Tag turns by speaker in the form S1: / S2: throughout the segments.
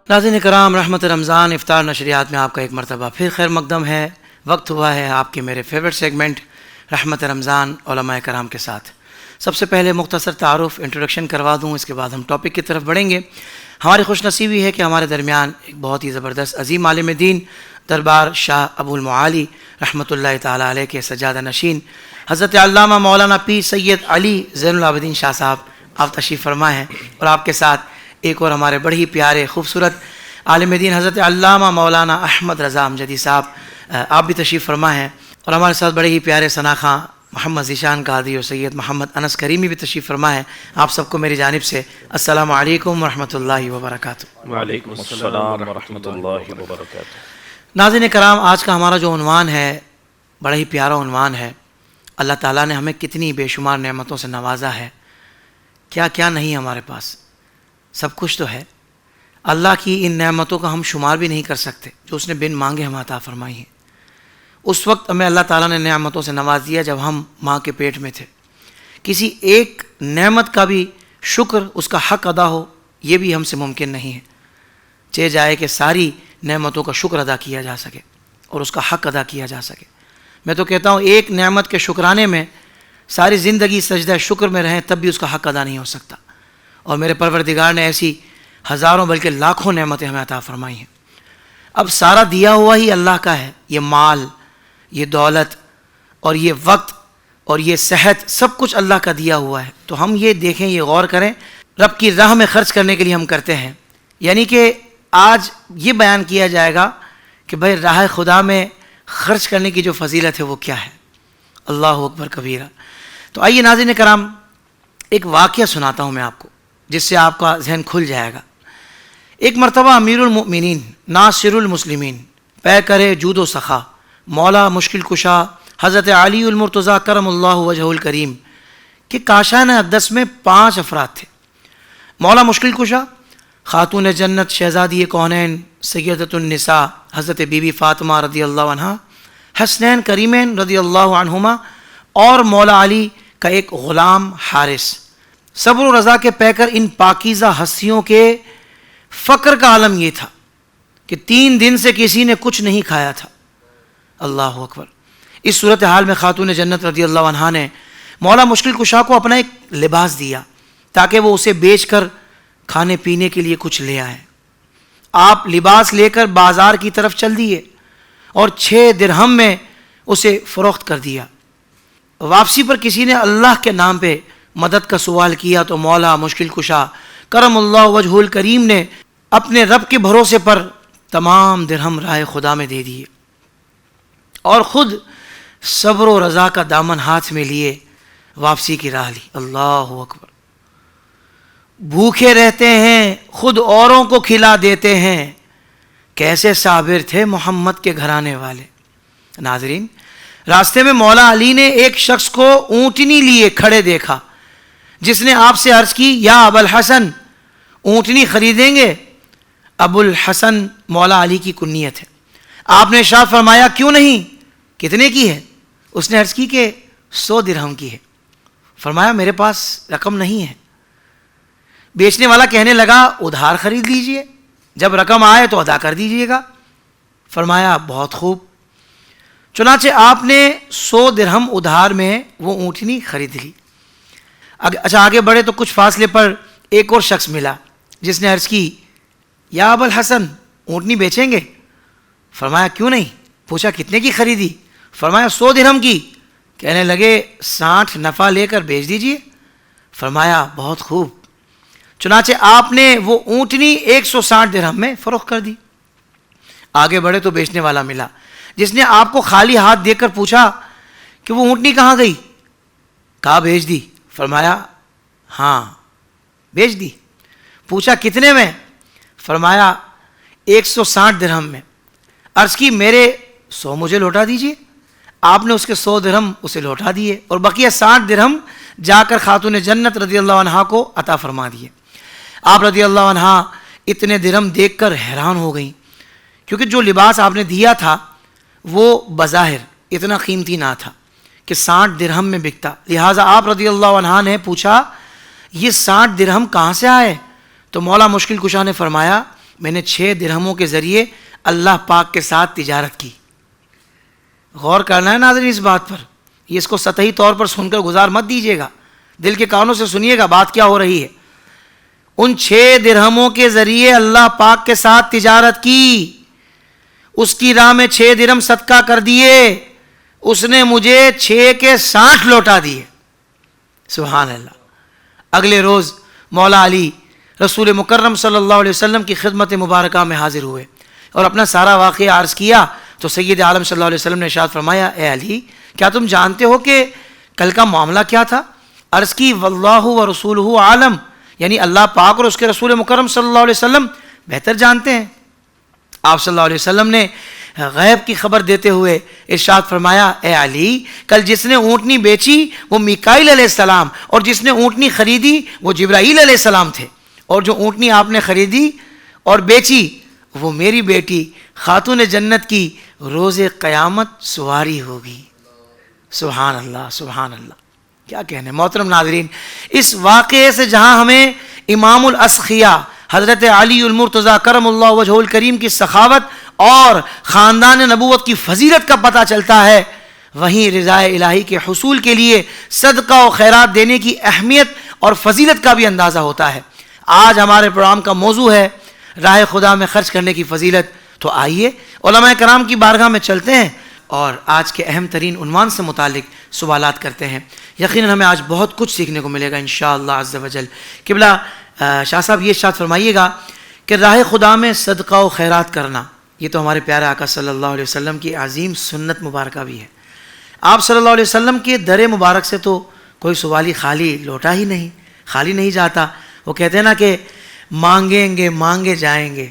S1: ناظرین کرام، رحمت رمضان افطار نشریات میں آپ کا ایک مرتبہ پھر خیر مقدم ہے۔ وقت ہوا ہے آپ کے میرے فیورٹ سیگمنٹ رحمت رمضان علماء کرام کے ساتھ۔ سب سے پہلے مختصر تعارف انٹروڈکشن کروا دوں، اس کے بعد ہم ٹاپک کی طرف بڑھیں گے۔ ہماری خوش نصیبی ہے کہ ہمارے درمیان ایک بہت ہی زبردست عظیم عالم دین دربار شاہ ابو المعالی رحمۃ اللہ تعالیٰ علیہ کے سجادہ نشین حضرت علامہ مولانا پیر سید علی زین العابدین شاہ صاحب آپ تشریف فرما ہیں، اور آپ کے ساتھ ایک اور ہمارے بڑے ہی پیارے خوبصورت عالم دین حضرت علامہ مولانا احمد رضا امجدی صاحب آپ بھی تشریف فرما ہیں، اور ہمارے ساتھ بڑے ہی پیارے ثناخواں محمد ذیشان قادری اور سید محمد انس کریمی بھی تشریف فرما ہے۔ آپ سب کو میری جانب سے السلام علیکم ورحمۃ اللہ وبرکاتہ۔
S2: وعلیکم السلام ورحمۃ اللہ وبرکاتہ۔
S1: ناظرین کرام، آج کا ہمارا جو عنوان ہے بڑا ہی پیارا عنوان ہے۔ اللہ تعالیٰ نے ہمیں کتنی بے شمار نعمتوں سے نوازا ہے، کیا کیا نہیں ہمارے پاس، سب کچھ تو ہے۔ اللہ کی ان نعمتوں کا ہم شمار بھی نہیں کر سکتے جو اس نے بن مانگے ہمیں عطا فرمائی ہیں۔ اس وقت ہمیں اللہ تعالیٰ نے نعمتوں سے نواز دیا جب ہم ماں کے پیٹ میں تھے۔ کسی ایک نعمت کا بھی شکر، اس کا حق ادا ہو، یہ بھی ہم سے ممکن نہیں ہے۔ چاہے جائے کہ ساری نعمتوں کا شکر ادا کیا جا سکے اور اس کا حق ادا کیا جا سکے۔ میں تو کہتا ہوں ایک نعمت کے شکرانے میں ساری زندگی سجدہ شکر میں رہیں تب بھی اس کا حق ادا نہیں ہو سکتا، اور میرے پروردگار نے ایسی ہزاروں بلکہ لاکھوں نعمتیں ہمیں عطا فرمائی ہیں۔ اب سارا دیا ہوا ہی اللہ کا ہے، یہ مال، یہ دولت اور یہ وقت اور یہ صحت سب کچھ اللہ کا دیا ہوا ہے۔ تو ہم یہ دیکھیں، یہ غور کریں، رب کی راہ میں خرچ کرنے کے لیے ہم کرتے ہیں۔ یعنی کہ آج یہ بیان کیا جائے گا کہ بھائی راہ خدا میں خرچ کرنے کی جو فضیلت ہے وہ کیا ہے۔ اللہ اکبر کبیرہ۔ تو آئیے ناظرین کرام، ایک واقعہ سناتا ہوں میں آپ کو جس سے آپ کا ذہن کھل جائے گا۔ ایک مرتبہ امیر المؤمنین ناصر المسلمین پے کرے جود و سخا مولا مشکل کشا حضرت علی المرتضیٰ کرم اللہ وجہ الکریم کے کاشان اقدس میں 5 افراد تھے۔ مولا مشکل کشا، خاتون جنت شہزادی کونین سیدۃ النساء حضرت بی بی فاطمہ رضی اللہ عنہ، حسنین کریمین رضی اللہ عنہما، اور مولا علی کا ایک غلام حارث۔ صبر و رضا کے پیکر ان پاکیزہ ہستیوں کے فقر کا عالم یہ تھا کہ 3 دن سے کسی نے کچھ نہیں کھایا تھا۔ اللہ اکبر۔ اس صورتحال میں خاتون جنت رضی اللہ عنہا نے مولا مشکل کشا کو اپنا ایک لباس دیا تاکہ وہ اسے بیچ کر کھانے پینے کے لیے کچھ لے آئے۔ آپ لباس لے کر بازار کی طرف چل دیے اور 6 درہم میں اسے فروخت کر دیا۔ واپسی پر کسی نے اللہ کے نام پہ مدد کا سوال کیا تو مولا مشکل کشا کرم اللہ وجہ الکریم نے اپنے رب کے بھروسے پر تمام درہم راہ خدا میں دے دیے اور خود صبر و رضا کا دامن ہاتھ میں لیے واپسی کی راہ لی۔ اللہ اکبر۔ بھوکے رہتے ہیں خود اوروں کو کھلا دیتے ہیں، کیسے صابر تھے محمد کے گھرانے والے۔ ناظرین، راستے میں مولا علی نے ایک شخص کو اونٹنی لیے کھڑے دیکھا جس نے آپ سے عرض کی، یا ابو الحسن اونٹنی خریدیں گے؟ ابو الحسن مولا علی کی کنیت ہے۔ آپ نے ارشاد فرمایا، کیوں نہیں، کتنے کی ہے؟ اس نے عرض کی کہ 100 درہم کی ہے۔ فرمایا میرے پاس رقم نہیں ہے۔ بیچنے والا کہنے لگا، ادھار خرید لیجئے، جب رقم آئے تو ادا کر دیجئے گا۔ فرمایا بہت خوب۔ چنانچہ آپ نے 100 درہم ادھار میں وہ اونٹنی خرید لی۔ اچھا آگے بڑھے تو کچھ فاصلے پر ایک اور شخص ملا جس نے عرض کی، یا ابو الحسن اونٹنی بیچیں گے؟ فرمایا کیوں نہیں۔ پوچھا کتنے کی خریدی؟ فرمایا 100 درہم کی۔ کہنے لگے 60 نفع لے کر بیچ دیجئے۔ فرمایا بہت خوب۔ چنانچہ آپ نے وہ اونٹنی 160 درہم میں فروخت کر دی۔ آگے بڑھے تو بیچنے والا ملا جس نے آپ کو خالی ہاتھ دے کر پوچھا کہ وہ اونٹنی کہاں گئی؟ کہا بیچ دی۔ فرمایا ہاں بیچ دی۔ پوچھا کتنے میں؟ فرمایا 160 درہم میں۔ عرض کی میرے 100 مجھے لوٹا دیجئے۔ آپ نے اس کے 100 درہم اسے لوٹا دیے اور بقیہ 60 درہم جا کر خاتون جنت رضی اللہ عنہا کو عطا فرما دیے۔ آپ رضی اللہ عنہا اتنے درہم دیکھ کر حیران ہو گئیں، کیونکہ جو لباس آپ نے دیا تھا وہ بظاہر اتنا قیمتی نہ تھا کہ 60 درہم میں بکتا۔ لہٰذا آپ رضی اللہ عنہ نے پوچھا یہ 60 درہم کہاں سے آئے؟ تو مولا مشکل کشا نے فرمایا میں نے 6 درہموں کے ذریعے اللہ پاک کے ساتھ تجارت کی. غور کرنا ہے ناظرین اس بات پر. یہ اس کو سطحی طور پر سن کر گزار مت دیجیے گا, دل کے کانوں سے سنیے گا بات کیا ہو رہی ہے. ان 6 درہموں کے ذریعے اللہ پاک کے ساتھ تجارت کی, اس کی راہ میں 6 درہم صدقہ کر دیے, اس نے مجھے 6 کے 60 لوٹا دیے. سبحان اللہ. اگلے روز مولا علی رسول مکرم صلی اللہ علیہ وسلم کی خدمت مبارکہ میں حاضر ہوئے اور اپنا سارا واقعہ عرض کیا تو سید عالم صلی اللہ علیہ وسلم نے ارشاد فرمایا, اے علی کیا تم جانتے ہو کہ کل کا معاملہ کیا تھا؟ عرض کی واللہ و رسولہ عالم, یعنی اللہ پاک اور اس کے رسول مکرم صلی اللہ علیہ وسلم بہتر جانتے ہیں. آپ صلی اللہ علیہ وسلم نے غیب کی خبر دیتے ہوئے ارشاد فرمایا, اے علی کل جس نے اونٹنی بیچی وہ میکائیل علیہ السلام اور جس نے اونٹنی خریدی وہ جبرائیل علیہ السلام تھے, اور جو اونٹنی آپ نے خریدی اور بیچی وہ میری بیٹی خاتون جنت کی روز قیامت سواری ہوگی. سبحان اللہ سبحان اللہ. کیا کہنے محترم ناظرین, اس واقعے سے جہاں ہمیں امام الاسخیاء حضرت علی المرتضیٰ کرم اللہ وجہہ الکریم کی سخاوت اور خاندان نبوت کی فضیلت کا پتہ چلتا ہے, وہیں رضا الہی کے حصول کے لیے صدقہ و خیرات دینے کی اہمیت اور فضیلت کا بھی اندازہ ہوتا ہے. آج ہمارے پروگرام کا موضوع ہے راہ خدا میں خرچ کرنے کی فضیلت. تو آئیے علماء کرام کی بارگاہ میں چلتے ہیں اور آج کے اہم ترین عنوان سے متعلق سوالات کرتے ہیں. یقیناً ہمیں آج بہت کچھ سیکھنے کو ملے گا انشاءاللہ عز و جل. قبلہ شاہ صاحب یہ ارشاد فرمائیے گا کہ راہ خدا میں صدقہ و خیرات کرنا یہ تو ہمارے پیارے آقا صلی اللہ علیہ وسلم کی عظیم سنت مبارکہ بھی ہے. آپ صلی اللہ علیہ وسلم کے در مبارک سے تو کوئی سوالی خالی لوٹا ہی نہیں, خالی نہیں جاتا. وہ کہتے ہیں نا کہ مانگیں گے مانگے جائیں گے,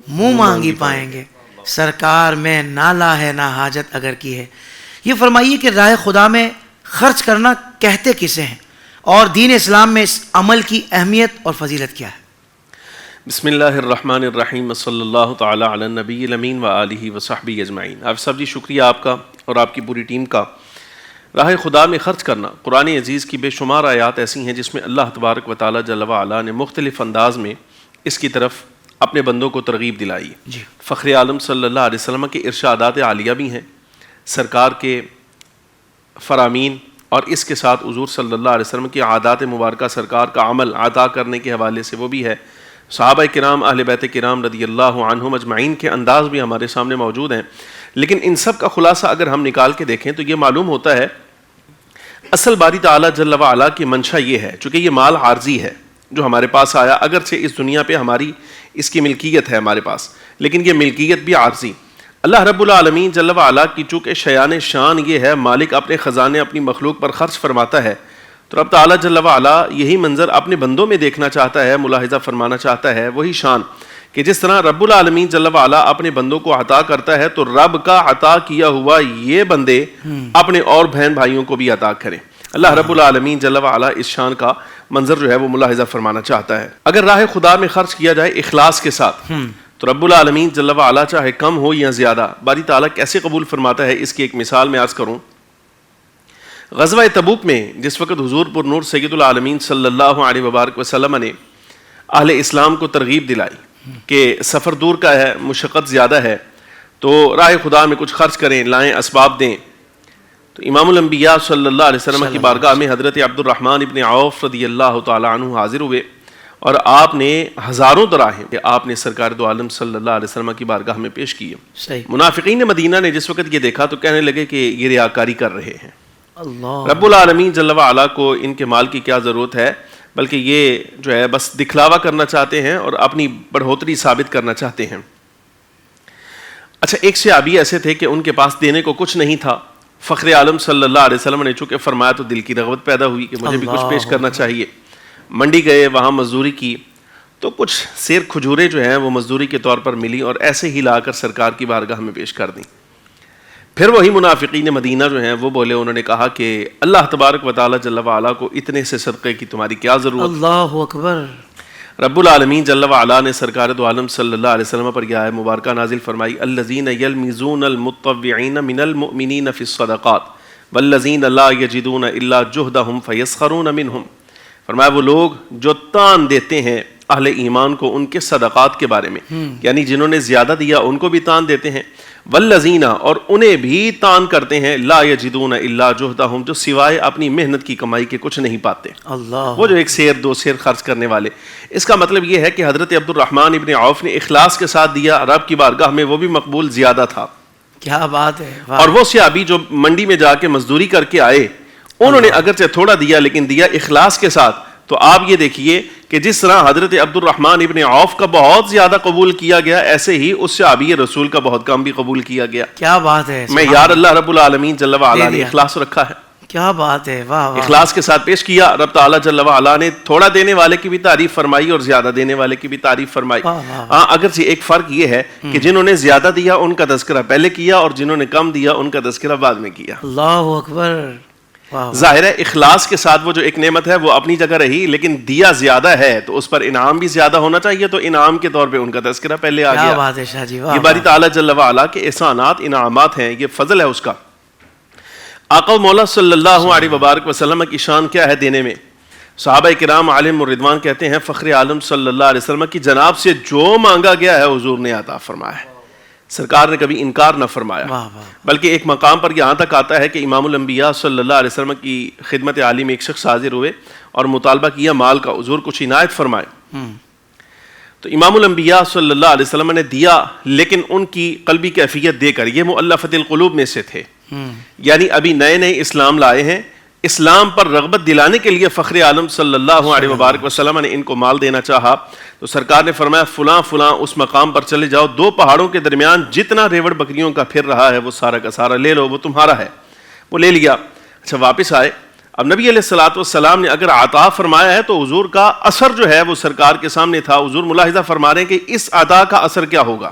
S1: منہ مانگی پائیں گے, سرکار میں نالا ہے نہ حاجت اگر کی ہے. یہ فرمائیے کہ راہ خدا میں خرچ کرنا کہتے کسے ہیں اور دین اسلام میں اس عمل کی اہمیت اور فضیلت کیا ہے؟
S2: بسم اللہ الرحمن الرحیم صلی اللہ تعالی علی النبی الامین وآلہ وصحبہ اجمعین. آپ صاحب جی شکریہ آپ کا اور آپ کی پوری ٹیم کا. راہ خدا میں خرچ کرنا, قرآن عزیز کی بے شمار آیات ایسی ہیں جس میں اللہ تبارک و تعالی جل وعلا نے مختلف انداز میں اس کی طرف اپنے بندوں کو ترغیب دلائی. فخر عالم صلی اللہ علیہ وسلم کے ارشادات عالیہ بھی ہیں, سرکار کے فرامین اور اس کے ساتھ حضور صلی اللہ علیہ وسلم کی عادات مبارکہ سرکار کا عمل عطا کرنے کے حوالے سے وہ بھی ہے. صحابہ کرام اہل بیت کرام رضی اللہ عنہم اجمعین کے انداز بھی ہمارے سامنے موجود ہیں. لیکن ان سب کا خلاصہ اگر ہم نکال کے دیکھیں تو یہ معلوم ہوتا ہے اصل باری تعالیٰ جل وعلا کی منشا یہ ہے, چونکہ یہ مال عارضی ہے جو ہمارے پاس آیا, اگرچہ اس دنیا پہ ہماری اس کی ملکیت ہے ہمارے پاس, لیکن یہ ملکیت بھی عارضی. اللہ رب العالمین جل وعلا کی چونکہ شیان شان یہ ہے مالک اپنے خزانے اپنی مخلوق پر خرچ فرماتا ہے, تو رب تعالیٰ جل وعلا یہی منظر اپنے بندوں میں دیکھنا چاہتا ہے, ملاحظہ فرمانا چاہتا ہے. وہی شان کہ جس طرح رب العالمین جل وعلا اپنے بندوں کو عطا کرتا ہے تو رب کا عطا کیا ہوا یہ بندے اپنے اور بہن بھائیوں کو بھی عطا کریں. اللہ رب العالمین جل وعلا اس شان کا منظر جو ہے وہ ملاحظہ فرمانا چاہتا ہے. اگر راہ خدا میں خرچ کیا جائے اخلاص کے ساتھ تو رب العالمین جل وعلا چاہے کم ہو یا زیادہ باری تعالیٰ کیسے قبول فرماتا ہے, اس کی ایک مثال میں عرض کروں. غزوہ تبوک میں جس وقت حضور پر نور سید العالمین صلی اللہ علیہ وبارک وسلم نے اہل اسلام کو ترغیب دلائی کہ سفر دور کا ہے, مشقت زیادہ ہے, تو راہ خدا میں کچھ خرچ کریں, لائیں, اسباب دیں. تو امام الانبیاء صلی اللہ علیہ وسلم کی بارگاہ میں حضرت عبد الرحمن ابن عوف رضی اللہ تعالی عنہ حاضر ہوئے اور آپ نے ہزاروں دراہم کہ آپ نے سرکار دو عالم صلی اللہ علیہ وسلم کی بارگاہ میں پیش کیے. منافقین مدینہ نے جس وقت یہ دیکھا تو کہنے لگے کہ یہ ریاکاری کر رہے ہیں, رب العالمین جل وعلا کو ان کے مال کی کیا ضرورت ہے, بلکہ یہ جو ہے بس دکھلاوا کرنا چاہتے ہیں اور اپنی بڑھوتری ثابت کرنا چاہتے ہیں. اچھا, ایک صحابی ایسے تھے کہ ان کے پاس دینے کو کچھ نہیں تھا. فخر عالم صلی اللہ علیہ وسلم نے چونکہ فرمایا تو دل کی رغبت پیدا ہوئی کہ مجھے بھی کچھ پیش کرنا چاہیے. منڈی گئے, وہاں مزدوری کی تو کچھ سیر کھجورے جو ہیں وہ مزدوری کے طور پر ملی اور ایسے ہی لا کر سرکار کی بارگاہ میں پیش کر دیں. پھر وہی منافقین مدینہ جو ہیں وہ بولے, انہوں نے کہا کہ اللہ تبارک و تعالی جل وعلا کو اتنے سے صدقے کی تمہاری کیا ضرورت.
S1: اللہ اکبر.
S2: رب العالمین جل وعلا نے سرکار دو عالم صلی اللہ علیہ وسلم پر یہ آیت مبارکہ نازل فرمائی, الذین یلمزون المتطوعین من المؤمنین فی الصدقات والذین لا یجدون الا جہدہم فیسخرون منہم. فرمایا وہ لوگ جو تان دیتے ہیں اہل ایمان کو ان کے صدقات کے بارے میں، یعنی جنہوں نے زیادہ دیا ان کو بھی تان دیتے ہیں، والذین اور انہیں بھی تان کرتے ہیں، لا یجدون الا جہدہم جو سوائے اپنی محنت کی کمائی کے کچھ نہیں پاتے،
S1: اللہ
S2: وہ جو ایک سیر دو سیر خرچ کرنے والے۔ اس کا مطلب یہ ہے کہ حضرت عبد الرحمن ابن عوف نے اخلاص کے ساتھ دیا، رب کی بارگاہ میں وہ بھی مقبول زیادہ تھا۔
S1: کیا بات ہے، واہ۔
S2: اور وہ صحابی جو منڈی میں جا کے مزدوری کر کے آئے، انہوں نے اگرچہ تھوڑا دیا لیکن دیا اخلاص کے ساتھ۔ تو آپ یہ دیکھیے کہ جس طرح حضرت عبد الرحمن ابن عوف کا بہت زیادہ قبول کیا گیا، ایسے ہی اس صحابی رسول کا بہت کم بھی قبول کیا گیا۔
S1: کیا بات ہے،
S2: میں یار اللہ رب العالمین جل وعلا نے اخلاص رکھا ہے،
S1: کیا بات ہے، واہ واہ۔
S2: اخلاص کے ساتھ پیش کیا۔ رب تعالیٰ جل وعلا نے تھوڑا دینے والے کی بھی تعریف فرمائی اور زیادہ دینے والے کی بھی تعریف فرمائی۔ ہاں اگرچہ ایک فرق یہ ہے کہ جنہوں نے زیادہ دیا ان کا تذکرہ پہلے کیا اور جنہوں نے کم دیا ان کا تذکرہ بعد میں کیا۔
S1: اللہ اکبر، واہ۔
S2: ظاہر ہے اخلاص کے ساتھ وہ جو ایک نعمت ہے وہ اپنی جگہ رہی، لیکن دیا زیادہ ہے تو اس پر انعام بھی زیادہ ہونا چاہیے، تو انعام کے طور پہ ان کا تذکرہ پہلے آ
S1: کیا
S2: گیا۔
S1: بات ہے شاہ جی، واہ
S2: یہ باری تعالیٰ جل وعلا کے احسانات، انعامات ہیں، یہ فضل ہے اس کا۔ آقا و مولا صلی اللہ علیہ وبارک وسلم کی شان کیا ہے دینے میں؟ صحابہ کرام علیہم الرضوان کہتے ہیں فخر عالم صلی اللہ علیہ وسلم کی جناب سے جو مانگا گیا ہے حضور نے عطا فرمایا ہے، سرکار نے کبھی انکار نہ فرمایا۔
S1: واہ واہ۔
S2: بلکہ ایک مقام پر یہاں تک آتا ہے کہ امام الانبیاء صلی اللہ علیہ وسلم کی خدمت عالی میں ایک شخص حاضر ہوئے اور مطالبہ کیا مال کا، حضور کچھ عنایت فرمائے۔ تو امام الانبیاء صلی اللہ علیہ وسلم نے دیا، لیکن ان کی قلبی کیفیت دے کر، یہ مؤلفۃ القلوب میں سے تھے، یعنی ابھی نئے نئے اسلام لائے ہیں، اسلام پر رغبت دلانے کے لیے فخر عالم صلی اللہ علیہ وبارک وسلم نے ان کو مال دینا چاہا۔ تو سرکار نے فرمایا فلاں فلاں اس مقام پر چلے جاؤ، دو پہاڑوں کے درمیان جتنا ریوڑ بکریوں کا پھر رہا ہے وہ سارا کا سارا لے لو، وہ تمہارا ہے۔ وہ لے لیا۔ اچھا واپس آئے، اب نبی علیہ الصلوۃ والسلام نے اگر عطا فرمایا ہے تو حضور کا اثر جو ہے وہ سرکار کے سامنے تھا۔ حضور ملاحظہ فرما رہے ہیں کہ اس عطا کا اثر کیا ہوگا۔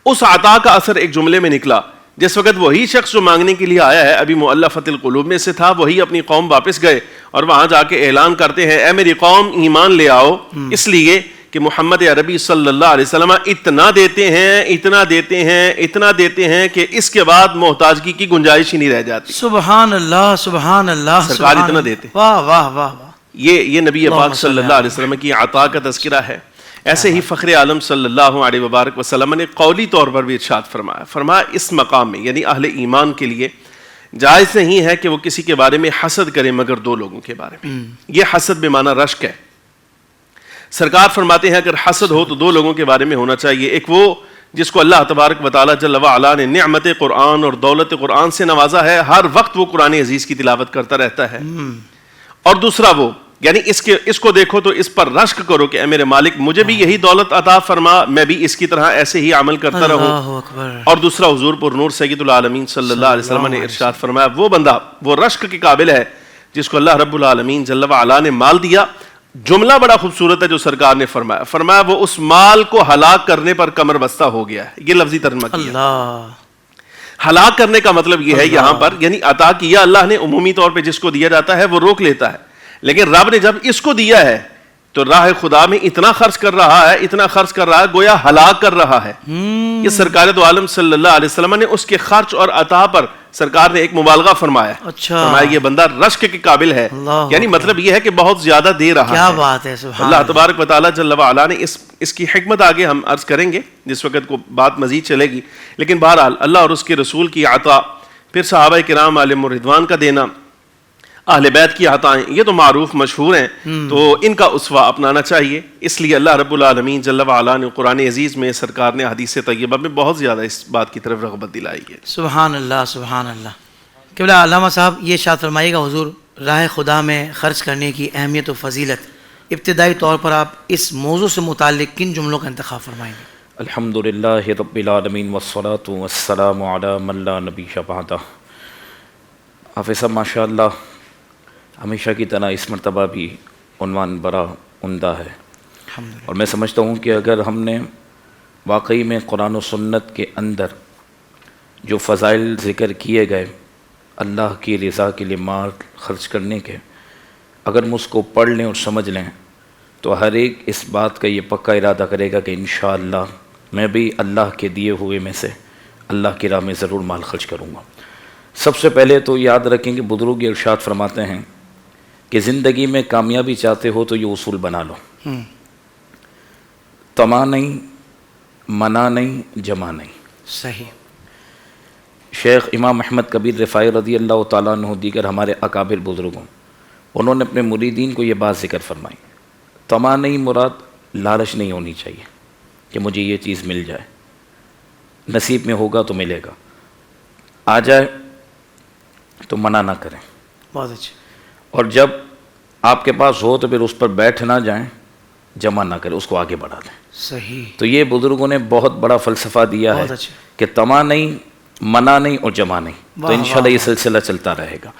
S2: اس عطا کا اثر ایک جملے میں نکلا، جس وقت وہی شخص جو مانگنے کے لیے آیا ہے ابھی مؤلفۃ القلوب میں سے تھا، وہی اپنی قوم واپس گئے اور وہاں جا کے اعلان کرتے ہیں اے میری قوم ایمان لے آؤ، اس لیے کہ محمد عربی صلی اللہ علیہ وسلم اتنا دیتے ہیں، اتنا دیتے ہیں، اتنا دیتے ہیں کہ اس کے بعد محتاجگی کی گنجائش ہی نہیں رہ جاتی۔
S1: سبحان اللہ، سبحان اللہ،
S2: سرکار اتنا دیتے،
S1: واہ واہ واہ واہ۔
S2: یہ نبی پاک صلی اللہ علیہ وسلم کی عطا کا تذکرہ ہے۔ ایسے ہی فخر عالم صلی اللہ علیہ وبارک وسلم نے قولی طور پر بھی ارشاد فرمایا اس مقام میں، یعنی اہل ایمان کے لیے جائز نہیں ہے کہ وہ کسی کے بارے میں حسد کرے مگر دو لوگوں کے بارے میں۔ یہ حسد بے معنی رشک ہے۔ سرکار فرماتے ہیں اگر حسد ہو تو دو لوگوں کے بارے میں ہونا چاہیے، ایک وہ جس کو اللہ تبارک و تعالیٰ جل وعلا نے نعمت قرآن اور دولت قرآن سے نوازا ہے، ہر وقت وہ قرآن عزیز کی تلاوت کرتا رہتا ہے، اور دوسرا وہ یعنی اس کو دیکھو تو اس پر رشک کرو کہ اے میرے مالک مجھے بھی یہی دولت عطا فرما، میں بھی اس کی طرح ایسے ہی عمل کرتا رہوں۔ اور دوسرا حضور پر نور سید العالمین صلی اللہ علیہ وسلم نے ارشاد فرمایا وہ بندہ وہ رشک کے قابل ہے جس کو اللہ رب العالمین جل وعلا نے مال دیا۔ جملہ بڑا خوبصورت ہے جو سرکار نے فرمایا وہ اس مال کو ہلاک کرنے پر کمر بستہ ہو گیا ہے۔ یہ لفظی ترجمہ کیا۔ ہلاک کرنے کا مطلب یہ ہے یہاں پر یعنی عطا کیا اللہ نے، عمومی طور پہ جس کو دیا جاتا ہے وہ روک لیتا ہے، لیکن رب نے جب اس کو دیا ہے تو راہ خدا میں اتنا خرچ کر رہا ہے، اتنا خرچ کر رہا ہے گویا ہلاک کر رہا ہے۔ یہ سرکار دو عالم صلی اللہ علیہ وسلم نے اس کے خرچ اور عطا پر سرکار نے ایک مبالغہ فرمایا، فرمایا یہ بندہ رشک کے قابل ہے، یعنی مطلب یہ ہے کہ بہت زیادہ دے رہا ہے۔
S1: کیا بات ہے، سبحان
S2: اللہ تبارک و تعالیٰ جل وعلا نے اس کی حکمت آگے ہم عرض کریں گے جس وقت کو بات مزید چلے گی، لیکن بہرحال اللہ اور اس کے رسول کی عطا، پھر صحابہ کرام علیہم الرضوان کا دینا، اہل بیت کی عطائیں، یہ تو معروف مشہور ہیں، تو ان کا اسوہ اپنانا چاہیے۔ اس لیے اللہ رب العالمین جل وعلا نے قرآن عزیز میں، سرکار نے حدیث طیبہ میں بہت زیادہ اس بات کی طرف رغبت دلائی ہے۔
S1: سبحان اللہ، سبحان اللہ۔ قبلہ علامہ صاحب یہ ارشاد فرمائیے گا حضور راہ خدا میں خرچ کرنے کی اہمیت و فضیلت، ابتدائی طور پر آپ اس موضوع سے متعلق کن جملوں کا انتخاب فرمائیں گے؟
S3: الحمدللہ رب العالمین والصلاة والسلام علی من لا نبی بعدہ۔ حافظ صاحب ماشاء اللہ ہمیشہ کی طرح اس مرتبہ بھی عنوان بڑا عمدہ ہے، اور میں سمجھتا ہوں کہ اگر ہم نے واقعی میں قرآن و سنت کے اندر جو فضائل ذکر کیے گئے اللہ کی رضا کے لیے مال خرچ کرنے کے، اگر ہم اس کو پڑھ لیں اور سمجھ لیں تو ہر ایک اس بات کا یہ پکا ارادہ کرے گا کہ انشاءاللہ میں بھی اللہ کے دیے ہوئے میں سے اللہ کی راہ میں ضرور مال خرچ کروں گا۔ سب سے پہلے تو یاد رکھیں کہ بزرگ ارشاد فرماتے ہیں کہ زندگی میں کامیابی چاہتے ہو تو یہ اصول بنا لو۔ طمع نہیں، منع نہیں، جمع نہیں.
S1: صحیح.
S3: شیخ امام احمد کبیر رفاعی رضی اللہ تعالیٰ عنہ دیگر ہمارے اکابر بزرگوں، انہوں نے اپنے مریدین کو یہ بات ذکر فرمائی. طمع نہیں مراد لالچ نہیں ہونی چاہیے کہ مجھے یہ چیز مل جائے، نصیب میں ہوگا تو ملے گا، آ جائے تو منع نہ کریں.
S1: بہت اچھا.
S3: اور جب آپ کے پاس ہو تو پھر اس پر بیٹھ نہ جائیں، جمع نہ کریں، اس کو آگے بڑھا دیں.
S1: صحیح.
S3: تو یہ بزرگوں نے بہت بڑا فلسفہ دیا ہے
S1: بہت اچھا.
S3: کہ طمع نہیں، منع نہیں اور جمع نہیں. تو
S1: واہ
S3: انشاءاللہ یہ
S1: واہ.
S3: سلسلہ چلتا رہے گا.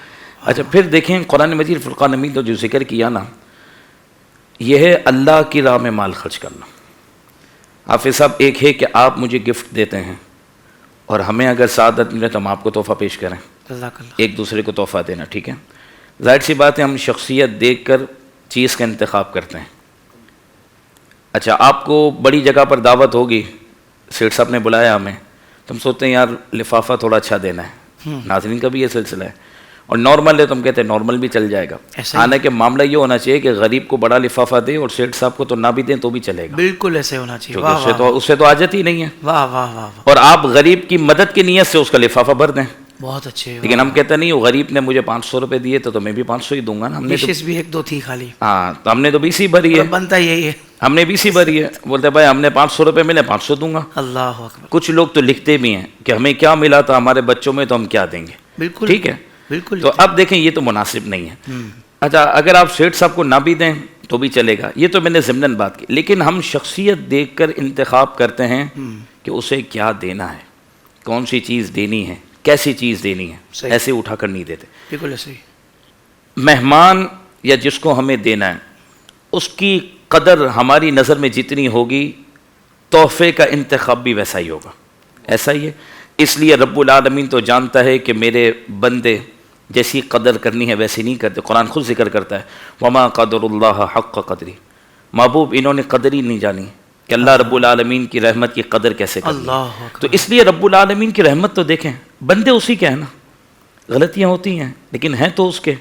S3: اچھا پھر دیکھیں قرآن مجید فرقان حمید تو جو ذکر کیا نا، یہ ہے اللہ کی راہ میں مال خرچ کرنا. حافظ صاحب، ایک ہے کہ آپ مجھے گفٹ دیتے ہیں اور ہمیں اگر سعادت ملے تو ہم آپ کو تحفہ پیش کریں،
S1: جزاک اللہ.
S3: ایک دوسرے کو تحفہ دینا، ٹھیک ہے. ظاہر سی بات ہے ہم شخصیت دیکھ کر چیز کا انتخاب کرتے ہیں. اچھا آپ کو بڑی جگہ پر دعوت ہوگی، سیٹ صاحب نے بلایا ہمیں، تو ہم سوچتے ہیں یار لفافہ تھوڑا اچھا دینا ہے. ناظرین کا بھی یہ سلسلہ ہے. اور نارمل ہے تو ہم کہتے ہیں نارمل بھی چل جائے گا.
S1: ایسا ہی.
S3: حالانکہ معاملہ یہ ہونا چاہیے کہ غریب کو بڑا لفافہ دے اور سیٹ صاحب کو تو نہ بھی دیں تو بھی چلے گا،
S1: بالکل ایسے ہونا چاہیے.
S3: کیونکہ
S1: واہ واہ
S3: اس سے تو عاجت ہی نہیں ہے.
S1: واہ واہ واہ.
S3: اور آپ غریب کی مدد کی نیت سے اس کا لفافہ بھر دیں.
S1: بہت اچھے.
S3: لیکن ہم کہتے نہیں، وہ غریب نے مجھے 500 روپے دیے تو میں بھی 500 ہی دوں گا نا. ہم نے تو
S1: ڈشز بھی ایک دو تھی خالی.
S3: ہاں تو ہم نے تو 20 ہی بھری ہے،
S1: بنتا یہی ہے.
S3: ہم نے 20 ہی بھری ہے. بولتے بھائی ہم نے 500 روپے ملے 500 دوں گا.
S1: اللہ اکبر.
S3: کچھ لوگ تو لکھتے بھی ہیں کہ ہمیں کیا ملا تھا ہمارے بچوں میں تو ہم کیا دیں گے.
S1: بالکل
S3: ٹھیک ہے.
S1: بالکل.
S3: تو اب دیکھیں یہ تو مناسب نہیں ہے. اچھا اگر آپ سیٹ صاحب کو نہ بھی دیں تو بھی چلے گا، یہ تو میں نے ضمناً بات کی. لیکن ہم شخصیت دیکھ کر انتخاب کرتے ہیں کہ اسے کیا دینا ہے، کون سی چیز دینی ہے، کیسی چیز دینی ہے.
S1: صحیح.
S3: ایسے اٹھا کر نہیں دیتے.
S1: بالکل ایسے ہی.
S3: مہمان یا جس کو ہمیں دینا ہے اس کی قدر ہماری نظر میں جتنی ہوگی تحفے کا انتخاب بھی ویسا ہی ہوگا. ایسا ہی ہے. اس لیے رب العالمین تو جانتا ہے کہ میرے بندے جیسی قدر کرنی ہے ویسی نہیں کرتے. قرآن خود ذکر کرتا ہے وما قدر اللہ حق قدری. محبوب انہوں نے قدر ہی نہیں جانی کہ اللہ رب العالمین کی رحمت کی قدر کیسے کرنی.
S1: اللہ اکبر.
S3: تو اس لیے رب العالمین کی رحمت تو دیکھیں، بندے اسی کے ہیں نا، غلطیاں ہوتی ہیں لیکن ہیں تو اس کے.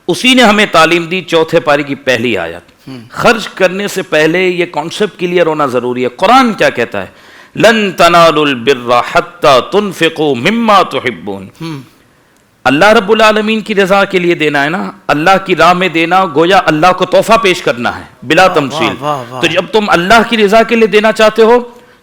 S3: اسی نے ہمیں تعلیم دی. چوتھے پاری کی پہلی آیت، خرچ کرنے سے پہلے یہ کانسیپٹ کلیئر ہونا ضروری ہے. قرآن کیا کہتا ہے؟ لن تنالوا البر حتى تنفقوا مما تحبون. اللہ رب العالمین کی رضا کے لیے دینا ہے نا، اللہ کی راہ میں دینا گویا اللہ کو تحفہ پیش کرنا ہے بلا تمثیل.
S1: واہ واہ.
S3: تو جب تم اللہ کی رضا کے لیے دینا چاہتے ہو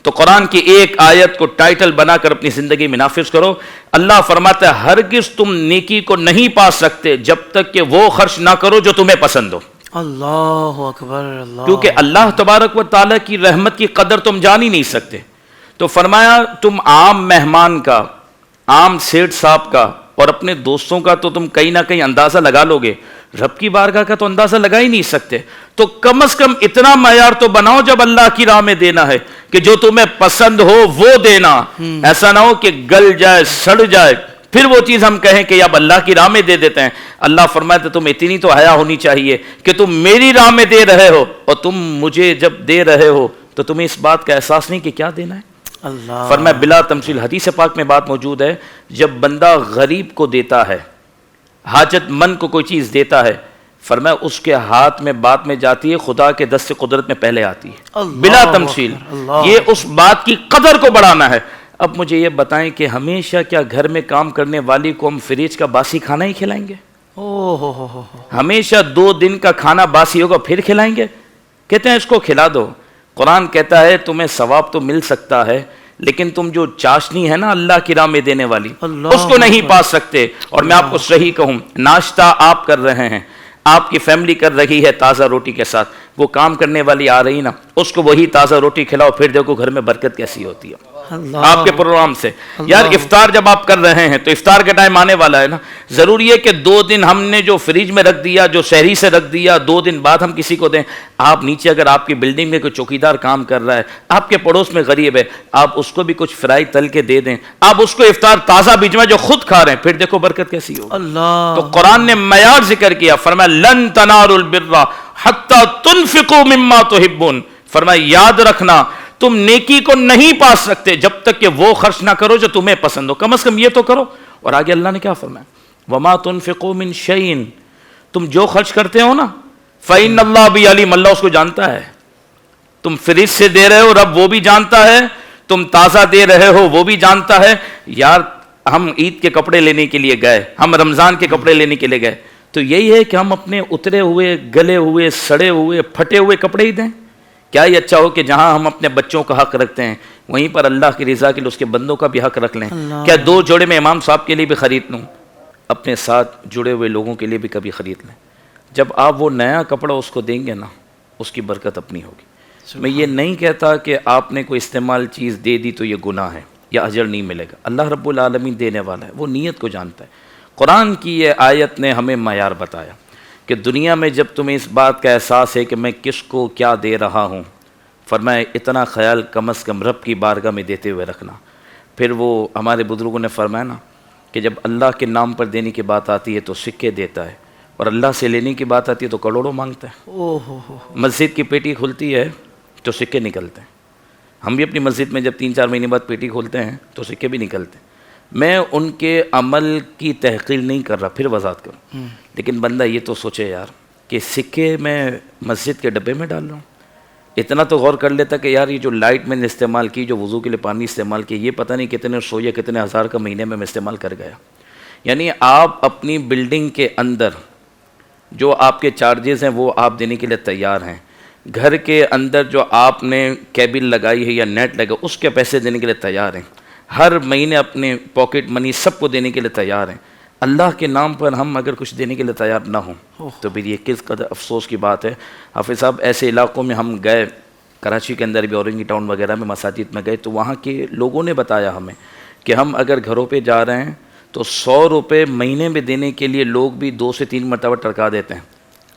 S3: تو قرآن کی ایک آیت کو ٹائٹل بنا کر اپنی زندگی میں نافذ کرو. اللہ فرماتا ہے ہرگز تم نیکی کو نہیں پا سکتے جب تک کہ وہ خرچ نہ کرو جو تمہیں پسند ہو.
S1: اللہ اکبر. اللہ.
S3: کیونکہ اللہ تبارک و تعالیٰ کی رحمت کی قدر تم جان ہی نہیں سکتے. تو فرمایا تم عام مہمان کا، عام سیٹ صاحب کا اور اپنے دوستوں کا تو تم کہیں نہ کہیں اندازہ لگا لو گے، رب کی بارگاہ کا تو اندازہ لگا ہی نہیں سکتے. تو کم از کم اتنا معیار تو بناؤ جب اللہ کی راہ میں دینا ہے کہ جو تمہیں پسند ہو وہ دینا. ایسا نہ ہو کہ گل جائے سڑ جائے پھر وہ چیز ہم کہیں کہ اب اللہ کی راہ میں دے دیتے ہیں. اللہ فرماتے تم اتنی تو حیا ہونی چاہیے کہ تم میری راہ میں دے رہے ہو اور تم مجھے جب دے رہے ہو تو تمہیں اس بات کا احساس نہیں کہ کیا دینا ہے.
S1: اللہ.
S3: فرمایا بلا تمثیل. حدیث پاک میں بات موجود ہے جب بندہ غریب کو دیتا ہے، حاجت مند کو کوئی چیز دیتا ہے، فرمایا اس کے ہاتھ میں بات میں جاتی ہے خدا کے دست قدرت میں پہلے آتی ہے.
S1: اللہ
S3: بلا
S1: اکبر.
S3: تمثیل.
S1: اللہ.
S3: یہ اس بات کی قدر کو بڑھانا ہے. اب مجھے یہ بتائیں کہ ہمیشہ کیا گھر میں کام کرنے والی کو ہم فریج کا باسی کھانا ہی کھلائیں گے؟
S1: ہو.
S3: ہمیشہ 2 دن کا کھانا باسی ہوگا پھر کھلائیں گے؟ کہتے ہیں اس کو کھلا دو. قرآن کہتا ہے تمہیں ثواب تو مل سکتا ہے لیکن تم جو چاشنی ہے نا اللہ کی راہ میں دینے والی
S1: اللہ
S3: اس کو نہیں پا سکتے. اور میں آپ کو صحیح کہوں، ناشتہ آپ کر رہے ہیں، آپ کی فیملی کر رہی ہے تازہ روٹی کے ساتھ، وہ کام کرنے والی آ رہی نا اس کو وہی تازہ روٹی کھلاؤ، پھر دیکھو گھر میں برکت کیسی ہوتی ہے
S1: اللہ.
S3: آپ کے پروگرام سے. یار افطار جب آپ کر رہے ہیں تو افطار کا ٹائم آنے والا ہے نا، ضروری ہے کہ 2 دن ہم نے جو فریج میں رکھ دیا، جو شہری سے رکھ دیا، 2 دن بعد ہم کسی کو دیں. آپ نیچے اگر آپ کی بلڈنگ میں کوئی چوکیدار کام کر رہا ہے، آپ کے پڑوس میں غریب ہے، آپ اس کو بھی کچھ فرائی تل کے دے دیں، آپ اس کو افطار تازہ بھیجوائیں جو خود کھا رہے ہیں، پھر دیکھو برکت کیسی ہو.
S1: اللہ.
S3: تو قرآن نے معیار ذکر کیا، فرمایا لن تنالوا البر حتی تنفقوا مما تحبون. فرمایا یاد رکھنا تم نیکی کو نہیں پا سکتے جب تک کہ وہ خرچ نہ کرو جو تمہیں پسند ہو. کم از کم یہ تو کرو. اور آگے اللہ نے کیا فرمایا؟ وما تنفقوا من شیء. تم جو خرچ کرتے ہو نا فَإِنَّ اللَّهَ بِعَلِيمٌ، اللہ اس کو جانتا ہے. تم فریج سے دے رہے ہو، رب وہ بھی جانتا ہے. تم تازہ دے رہے ہو، وہ بھی جانتا ہے. یار ہم عید کے کپڑے لینے کے لیے گئے، ہم رمضان کے کپڑے لینے کے لیے گئے، تو یہی ہے کہ ہم اپنے اترے ہوئے، گلے ہوئے، سڑے ہوئے، پھٹے ہوئے کپڑے ہی دیں؟ کیا یہ اچھا ہو کہ جہاں ہم اپنے بچوں کا حق رکھتے ہیں وہیں پر اللہ کی رضا کے لیے اس کے بندوں کا بھی حق رکھ لیں؟ کیا 2 جوڑے میں امام صاحب کے لیے بھی خرید لوں، اپنے ساتھ جڑے ہوئے لوگوں کے لیے بھی کبھی خرید لیں؟ جب آپ وہ نیا کپڑا اس کو دیں گے نا، اس کی برکت اپنی ہوگی. میں یہ نہیں کہتا کہ آپ نے کوئی استعمال چیز دے دی تو یہ گناہ ہے یا اجر نہیں ملے گا. اللہ رب العالمین دینے والا ہے، وہ نیت کو جانتا ہے. قرآن کی یہ آیت نے ہمیں معیار بتایا کہ دنیا میں جب تمہیں اس بات کا احساس ہے کہ میں کس کو کیا دے رہا ہوں، فرمایا اتنا خیال کم از کم رب کی بارگاہ میں دیتے ہوئے رکھنا. پھر وہ ہمارے بزرگوں نے فرمایا نا کہ جب اللہ کے نام پر دینے کی بات آتی ہے تو سکے دیتا ہے، اور اللہ سے لینے کی بات آتی ہے تو کروڑوں مانگتا ہے. مسجد کی پیٹی کھلتی ہے تو سکے نکلتے ہیں. ہم بھی اپنی مسجد میں جب 3-4 مہینے بعد پیٹی کھولتے ہیں تو سکے بھی نکلتے ہیں. میں ان کے عمل کی تحقیر نہیں کر رہا، پھر وضاحت کروں، لیکن بندہ یہ تو سوچے یار کہ سکے میں مسجد کے ڈبے میں ڈال رہا ہوں. اتنا تو غور کر لیتا کہ یار یہ جو لائٹ میں نے استعمال کی، جو وضو کے لیے پانی استعمال کی، یہ پتہ نہیں کتنے سو یا کتنے ہزار کا مہینے میں استعمال کر گیا. یعنی آپ اپنی بلڈنگ کے اندر جو آپ کے چارجز ہیں وہ آپ دینے کے لیے تیار ہیں. گھر کے اندر جو آپ نے کیبل لگائی ہے یا نیٹ لگا اس کے پیسے دینے کے لیے تیار ہیں. ہر مہینے اپنے پاکٹ منی سب کو دینے کے لیے تیار ہیں. اللہ کے نام پر ہم اگر کچھ دینے کے لیے تیار نہ ہوں تو پھر یہ کس قدر افسوس کی بات ہے. حافظ صاحب ایسے علاقوں میں ہم گئے، کراچی کے اندر بھی، اورنگی ٹاؤن وغیرہ میں مساجد میں گئے، تو وہاں کے لوگوں نے بتایا ہمیں کہ ہم اگر گھروں پہ جا رہے ہیں تو 100 روپے مہینے میں دینے کے لیے لوگ بھی 2 سے 3 مرتبہ ٹرکا دیتے ہیں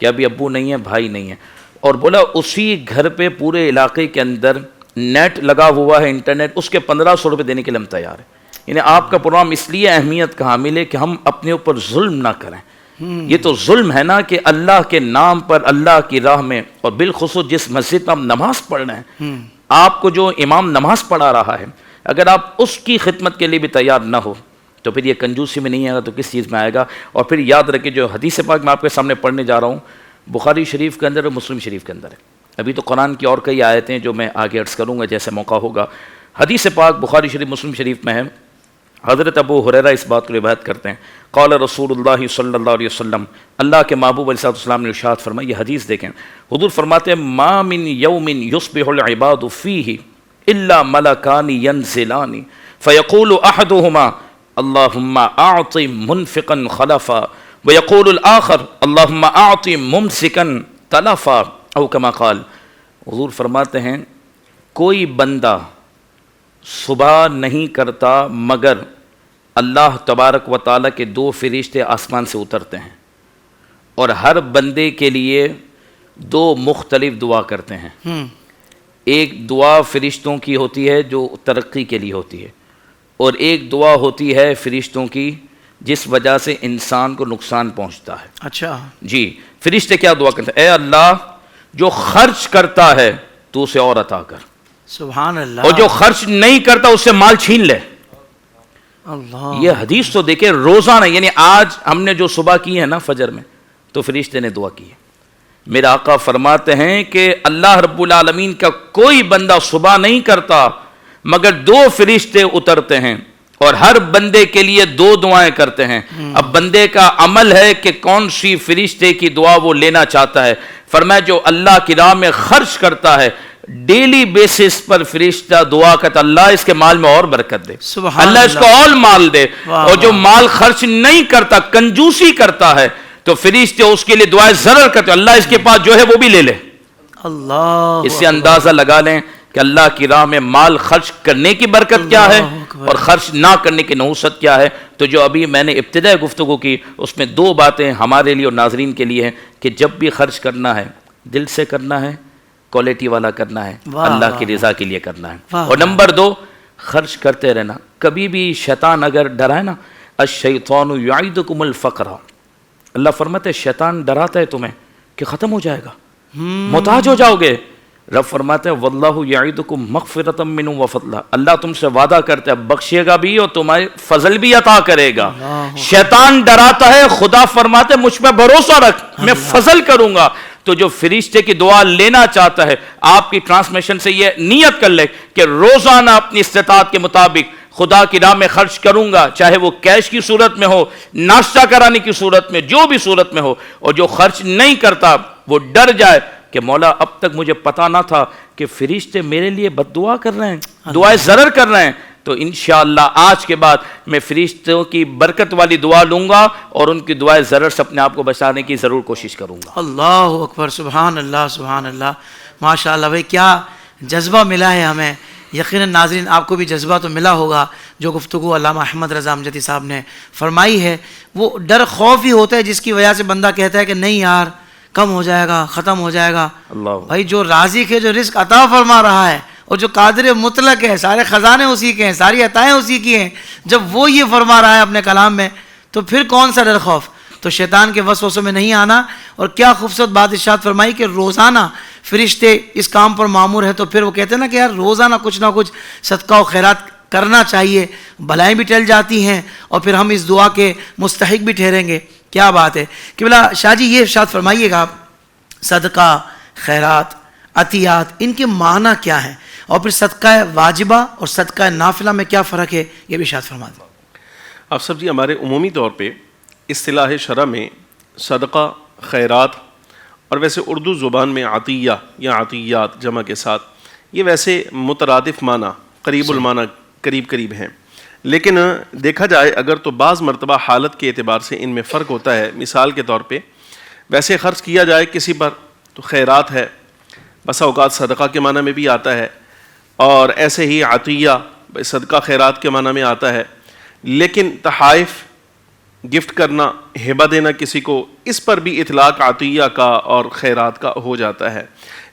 S3: کہ ابھی ابو نہیں ہے، بھائی نہیں ہے. اور بولا اسی گھر پہ پورے علاقے کے اندر نیٹ لگا ہوا ہے، انٹرنیٹ، اس کے 1500 روپے دینے کے لیے ہم تیار ہیں. یعنی آپ کا پروگرام اس لیے اہمیت کا حامل ہے کہ ہم اپنے اوپر ظلم نہ کریں. یہ تو ظلم ہے نا کہ اللہ کے نام پر، اللہ کی راہ میں، اور بالخصوص جس مسجد میں ہم نماز پڑھ رہے ہیں، آپ کو جو امام نماز پڑھا رہا ہے، اگر آپ اس کی خدمت کے لیے بھی تیار نہ ہو تو پھر یہ کنجوسی میں نہیں آئے گا تو کس چیز میں آئے گا. اور پھر یاد رکھیں جو حدیث پاک میں آپ کے سامنے پڑھنے جا رہا ہوں، بخاری شریف کے اندر اور مسلم شریف کے اندر ہے. ابھی تو قرآن کی اور کئی آیتیں جو میں آگے عرض کروں گا جیسے موقع ہوگا. حدیث پاک بخاری شریف مسلم شریف میں ہے. حضرت ابو ہریرہ اس بات کو روایت کرتے ہیں، قال رسول اللہ صلی اللہ علیہ وسلم، اللہ کے محبوب علیہ السلام نے ارشاد فرمایا. یہ حدیث دیکھیں، حضور فرماتے ہیں ما من یوم یصبح العباد فیہ الا ملکان ینزلان فیقول احدہما اللہم اعط منفقا خلفا ویقول الآخر اللہم اعط ممسکا تلفا او کما قال. حضور فرماتے ہیں کوئی بندہ صبح نہیں کرتا مگر اللہ تبارک و تعالیٰ کے 2 فرشتے آسمان سے اترتے ہیں اور ہر بندے کے لیے 2 مختلف دعا کرتے ہیں. ایک دعا فرشتوں کی ہوتی ہے جو ترقی کے لیے ہوتی ہے، اور ایک دعا ہوتی ہے فرشتوں کی جس وجہ سے انسان کو نقصان پہنچتا ہے.
S1: اچھا
S3: جی، فرشتے کیا دعا کرتے ہیں؟ اے اللہ جو خرچ کرتا ہے تو اسے اور عطا کر،
S1: سبحان اللہ،
S3: اور جو خرچ نہیں کرتا اس سے مال چھین لے.
S1: اللہ،
S3: یہ حدیث تو دیکھیں روزانہ. یعنی آج ہم نے جو صبح کی ہے نا فجر میں، تو فرشتے نے دعا کی ہے. میرا آقا فرماتے ہیں کہ اللہ رب العالمین کا کوئی بندہ صبح نہیں کرتا مگر 2 فرشتے اترتے ہیں اور ہر بندے کے لیے 2 دعائیں کرتے ہیں. اب بندے کا عمل ہے کہ کون سی فرشتے کی دعا وہ لینا چاہتا ہے. فرمایا جو اللہ کی راہ میں خرچ کرتا ہے ڈیلی بیسس پر فرشتہ دعا کرتا اللہ اس کے مال میں اور برکت دے، اللہ اس کو اور مال دے. اور جو مال خرچ نہیں کرتا، کنجوسی کرتا ہے، تو فرشتے اس کے لیے دعائیں ضرور کرتے اللہ اس کے پاس جو ہے وہ بھی لے لے.
S1: اللہ،
S3: اس سے اندازہ لگا لیں کہ اللہ کی راہ میں مال خرچ کرنے کی برکت کیا ہے اور خرچ نہ کرنے کی نحوست کیا ہے. تو جو ابھی میں نے ابتدائی گفتگو کی اس میں 2 باتیں ہمارے لیے اور ناظرین کے لیے ہیں کہ جب بھی خرچ کرنا ہے دل سے کرنا ہے، کوالٹی والا کرنا ہے، اللہ کی رضا کے لیے کرنا ہے. اور نمبر 2 خرچ کرتے رہنا. کبھی بھی شیطان اگر ڈرائے نا، الشیطان یعیدکم الفقر، اللہ فرماتے ہیں شیطان ڈراتا ہے تمہیں کہ ختم ہو جائے گا، محتاج ہو جاؤ گے. رب فرماتے ہیں واللہ یعیدکم مغفرۃ منہ وفضلا، اللہ تم سے وعدہ کرتا ہے بخشے گا بھی اور تمہارے فضل بھی عطا کرے گا. شیطان ڈراتا ہے، خدا فرماتے ہیں مجھ پہ بھروسہ رکھ میں فضل کروں گا. تو جو فرشتے کی دعا لینا چاہتا ہے آپ کی ٹرانسمیشن سے یہ نیت کر لے کہ روزانہ اپنی استطاعت کے مطابق خدا کی راہ میں خرچ کروں گا، چاہے وہ کیش کی صورت میں ہو، ناشتہ کرانے کی صورت میں، جو بھی صورت میں ہو. اور جو خرچ نہیں کرتا وہ ڈر جائے کہ مولا اب تک مجھے پتا نہ تھا کہ فرشتے میرے لیے بد دعا کر رہے ہیں، دعائیں ضرر کر رہے ہیں. تو انشاءاللہ آج کے بعد میں فرشتوں کی برکت والی دعا لوں گا اور ان کی دعائیں ضرر سے اپنے آپ کو بچانے کی ضرور کوشش کروں گا.
S1: اللہ اکبر، سبحان اللہ سبحان اللہ، ماشاء اللہ بھائی کیا جذبہ ملا ہے ہمیں. یقیناً ناظرین آپ کو بھی جذبہ تو ملا ہوگا. جو گفتگو علامہ احمد رضا امجدی صاحب نے فرمائی ہے وہ ڈر خوف ہی ہوتا ہے جس کی وجہ سے بندہ کہتا ہے کہ نہیں یار کم ہو جائے گا، ختم ہو جائے گا.
S3: اللہ
S1: بھائی جو رازق ہے، جو رزق عطا فرما رہا ہے اور جو قادر مطلق ہے، سارے خزانے اسی کے ہیں، ساری عطائیں اسی کی ہیں، جب وہ یہ فرما رہا ہے اپنے کلام میں تو پھر کون سا ڈر خوف. تو شیطان کے وسوسوں میں نہیں آنا. اور کیا خوبصورت بات ارشاد فرمائی کہ روزانہ فرشتے اس کام پر معمور ہے. تو پھر وہ کہتے ہیں نا کہ یار روزانہ کچھ نہ کچھ صدقہ و خیرات کرنا چاہیے، بلائیں بھی ٹل جاتی ہیں اور پھر ہم اس دعا کے مستحق بھی ٹھہریں گے. کیا بات ہے کہ بلا شاہ جی یہ ارشاد فرمائیے گا صدقہ، خیرات، عطیات ان کے معنی کیا ہیں، اور پھر صدقہ واجبہ اور صدقہ نافلہ میں کیا فرق ہے یہ بھی ارشاد فرما دیں.
S2: آپ سب جی ہمارے عمومی طور پہ اصطلاح شرع میں صدقہ، خیرات اور ویسے اردو زبان میں عطیہ یا عطیات جمع کے ساتھ یہ ویسے مترادف معنی، قریب المعنی قریب ہیں. لیکن دیکھا جائے اگر تو بعض مرتبہ حالت کے اعتبار سے ان میں فرق ہوتا ہے. مثال کے طور پہ ویسے خرچ کیا جائے کسی پر تو خیرات ہے، بسا اوقات صدقہ کے معنی میں بھی آتا ہے، اور ایسے ہی عطیہ صدقہ خیرات کے معنی میں آتا ہے. لیکن تحائف، گفٹ کرنا، ہبہ دینا کسی کو، اس پر بھی اطلاق عطیہ کا اور خیرات کا ہو جاتا ہے.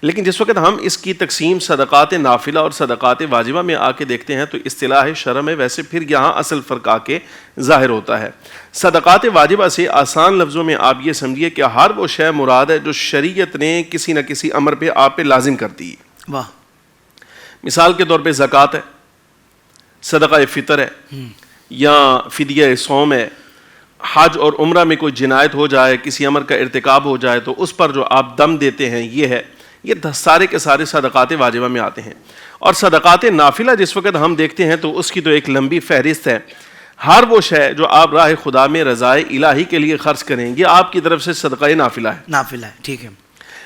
S2: لیکن جس وقت ہم اس کی تقسیم صدقات نافلہ اور صدقات واجبہ میں آ کے دیکھتے ہیں تو اصطلاح شرع میں ویسے پھر یہاں اصل فرق آ کے ظاہر ہوتا ہے. صدقات واجبہ سے آسان لفظوں میں آپ یہ سمجھیے کہ ہر وہ شے مراد ہے جو شریعت نے کسی نہ کسی امر پہ آپ پہ لازم کر دی.
S1: واہ.
S2: مثال کے طور پہ زکوٰۃ ہے، صدقہ فطر ہے، یا فدیہ صوم ہے. حج اور عمرہ میں کوئی جنایت ہو جائے، کسی امر کا ارتکاب ہو جائے تو اس پر جو آپ دم دیتے ہیں یہ ہے. یہ سارے کے سارے صدقات واجبہ میں آتے ہیں. اور صدقات نافلہ جس وقت ہم دیکھتے ہیں تو اس کی تو ایک لمبی فہرست ہے. ہر وہ شے جو آپ راہ خدا میں رضائے الہی کے لیے خرچ کریں یہ آپ کی طرف سے صدقہ نافلہ ہے.
S1: نافلہ ہے، ٹھیک ہے.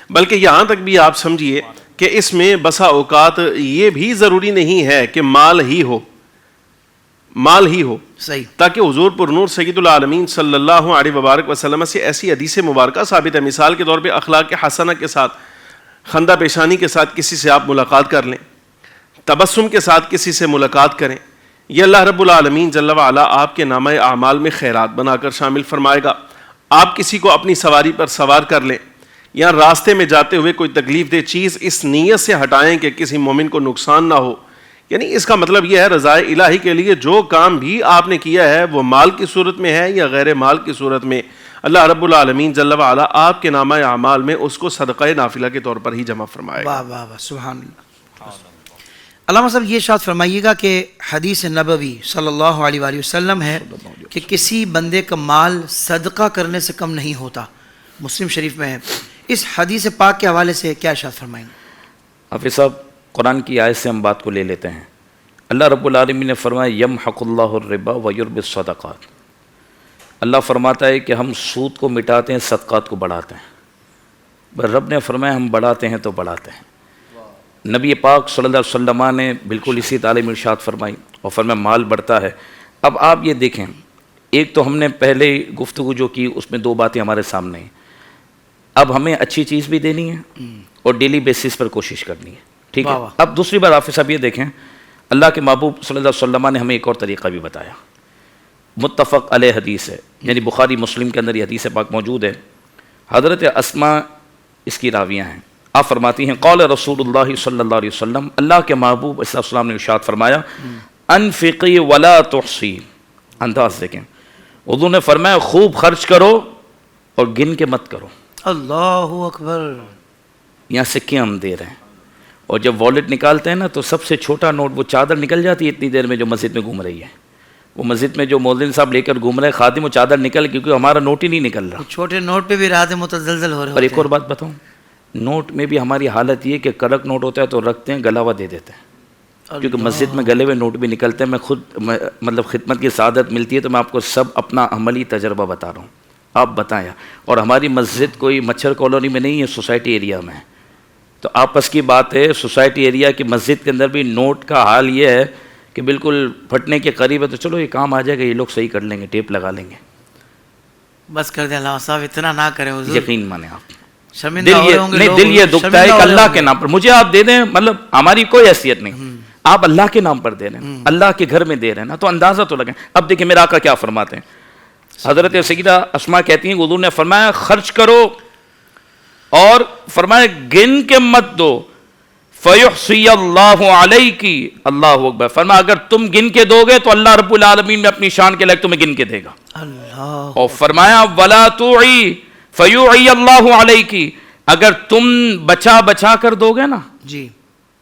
S2: بلکہ یہاں تک بھی آپ سمجھیے کہ اس میں بسا اوقات یہ بھی ضروری نہیں ہے کہ مال ہی ہو،
S1: صحیح.
S2: تاکہ حضور پر نور سید العالمین صلی اللہ علیہ وبارک وسلم سے ایسی حدیث مبارکہ ثابت ہے. مثال کے طور پہ اخلاق حسنہ کے ساتھ، خندہ پیشانی کے ساتھ کسی سے آپ ملاقات کر لیں، تبسم کے ساتھ کسی سے ملاقات کریں، یہ اللہ رب العالمین جل وعلا آپ کے نامہ اعمال میں خیرات بنا کر شامل فرمائے گا. آپ کسی کو اپنی سواری پر سوار کر لیں یا راستے میں جاتے ہوئے کوئی تکلیف دہ چیز اس نیت سے ہٹائیں کہ کسی مومن کو نقصان نہ ہو. یعنی اس کا مطلب یہ ہے رضائے الہی کے لیے جو کام بھی آپ نے کیا ہے وہ مال کی صورت میں ہے یا غیر مال کی صورت میں، اللہ رب العالمین جل وعلا آپ کے نامہ اعمال میں اس کو صدقہ نافلہ کے طور پر ہی جمع فرمائے گا.
S1: واہ واہ واہ، سبحان اللہ. علامہ صاحب یہ ارشاد فرمائیے گا کہ حدیث نبوی صلی اللہ علیہ وآلہ وسلم ہے کہ کسی بندے کا مال صدقہ کرنے سے کم نہیں ہوتا، مسلم شریف میں ہے. اس حدیث پاک کے حوالے سے کیا ارشاد فرمائیں گے؟
S3: حافظ صاحب قرآن کی آیت سے ہم بات کو لے لیتے ہیں. اللہ رب العالمین نے فرمایا یمحق اللہ الربا ویربی الصدقات. اللہ فرماتا ہے کہ ہم سود کو مٹاتے ہیں، صدقات کو بڑھاتے ہیں. بس رب نے فرمایا ہم بڑھاتے ہیں تو بڑھاتے ہیں. نبی پاک صلی اللہ علیہ وسلم نے بالکل اسی تعلیم ارشاد فرمائی اور فرمایا مال بڑھتا ہے. اب آپ یہ دیکھیں، ایک تو ہم نے پہلے گفتگو جو کی اس میں دو باتیں ہمارے سامنے ہیں. اب ہمیں اچھی چیز بھی دینی ہے اور ڈیلی بیسس پر کوشش کرنی ہے، ٹھیک ہے. اب دوسری بات حافظ صاحب یہ دیکھیں، اللہ کے محبوب صلی اللہ علیہ وسلم نے ہمیں ایک اور طریقہ بھی بتایا، متفق علیہ حدیث ہے، یعنی بخاری مسلم کے اندر یہ حدیث پاک موجود ہے. حضرت اسماء اس کی راویہ ہیں. آپ فرماتی ہیں قال رسول اللہ صلی اللہ علیہ وسلم، اللہ کے محبوب صلی اللہ علیہ وسلم نے ارشاد فرمایا انفقی ولا تحصی. انداز دیکھیں، حضور نے فرمایا خوب خرچ کرو اور گن کے مت کرو.
S1: اللہ اکبر.
S3: یہاں سکے ہم دے رہے ہیں اور جب والٹ نکالتے ہیں نا تو سب سے چھوٹا نوٹ وہ چادر نکل جاتی ہے اتنی دیر میں جو مسجد میں گھوم رہی ہے. وہ مسجد میں جو مولوی صاحب لے کر گھوم رہے ہیں خادم، وہ چادر نکل کیونکہ ہمارا نوٹ ہی نہیں نکل رہا.
S1: چھوٹے نوٹ پہ بھی راحت متزلزل ہو رہے ہیں.
S3: اور ایک اور بات بتاؤں، نوٹ میں بھی ہماری حالت یہ کہ کڑک نوٹ ہوتا ہے تو رکھتے ہیں، گلا ہوا دے دیتے ہیں، کیونکہ مسجد میں گلے ہوئے نوٹ بھی نکلتے ہیں. میں خود مطلب خدمت کی سعادت ملتی ہے تو میں آپ کو سب اپنا عملی تجربہ بتا رہا ہوں، آپ بتائیں. اور ہماری مسجد کوئی مچھر کالونی میں نہیں ہے، سوسائٹی ایریا میں ہے. تو آپس کی بات ہے، سوسائٹی ایریا کی مسجد کے اندر بھی نوٹ کا حال یہ ہے کہ بالکل پھٹنے کے قریب ہے. تو چلو یہ کام آ جائے گا، یہ لوگ صحیح کر لیں گے، ٹیپ لگا لیں گے.
S1: بس کر دیں علامہ صاحب، اتنا نہ کریں حضور.
S3: یقین مانیں آپ،
S1: شرمندہ
S3: دل
S1: ہو رہے
S3: یہ
S1: ہوں گے
S3: نہیں،
S1: لوگ،
S3: دل یہ
S1: حضور،
S3: دکھتا ہے
S1: شرمندہ
S3: کہ
S1: ہو رہے
S3: اللہ
S1: ہوں
S3: کے
S1: گے.
S3: نام پر مجھے آپ دے دیں، مطلب ہماری کوئی حیثیت نہیں، آپ اللہ کے نام پر دے رہے ہیں، اللہ کے گھر میں دے رہے ہیں نا، تو اندازہ تو لگیں. اب دیکھیں میرا آقا کیا فرماتے ہیں. حضرت سیدہ اسماء کہتی ہیں حضور نے فرمایا خرچ کرو، اور فرمایا گن کے مت دو، فَيُحْصِيَ اللَّهُ عَلَيْكِ. اللہ اکبر. فرمایا اگر تم گن کے دو گے تو اللہ رب العالمین میں اپنی شان کے لائق تمہیں گن کے دے گا.
S1: اللہ
S3: اور فرمایا وَلَا تُعِي فَيُعِي اللَّهُ عَلَيْكِ. اگر تم بچا بچا کر دو گے نا
S1: جی،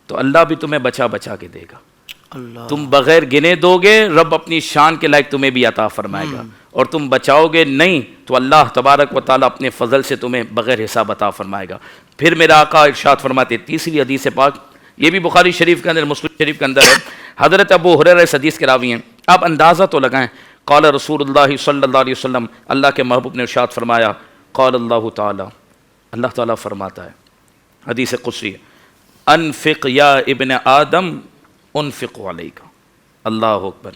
S3: تو اللہ بھی تمہیں بچا بچا کے دے گا.
S1: اللہ
S3: تم بغیر گنے دو گے، رب اپنی شان کے لائق تمہیں بھی عطا فرمائے گا. اور تم بچاؤ گے نہیں تو اللہ تبارک و تعالیٰ اپنے فضل سے تمہیں بغیر حساب عطا فرمائے گا. پھر میرا آقا ارشاد فرماتے، تیسری حدیث پاک، یہ بھی بخاری شریف کے اندر، مسلم شریف کے اندر ہے. حضرت ابو ہریرہ اس حدیث کے راوی ہیں. آپ اندازہ تو لگائیں، قال رسول اللہ صلی اللہ علیہ وسلم، اللہ کے محبوب نے ارشاد فرمایا، قال اللہ تعالیٰ، اللہ تعالیٰ فرماتا ہے، حدیث قدسی، انفق یا ابن آدم انفق علیک. اللہ اکبر.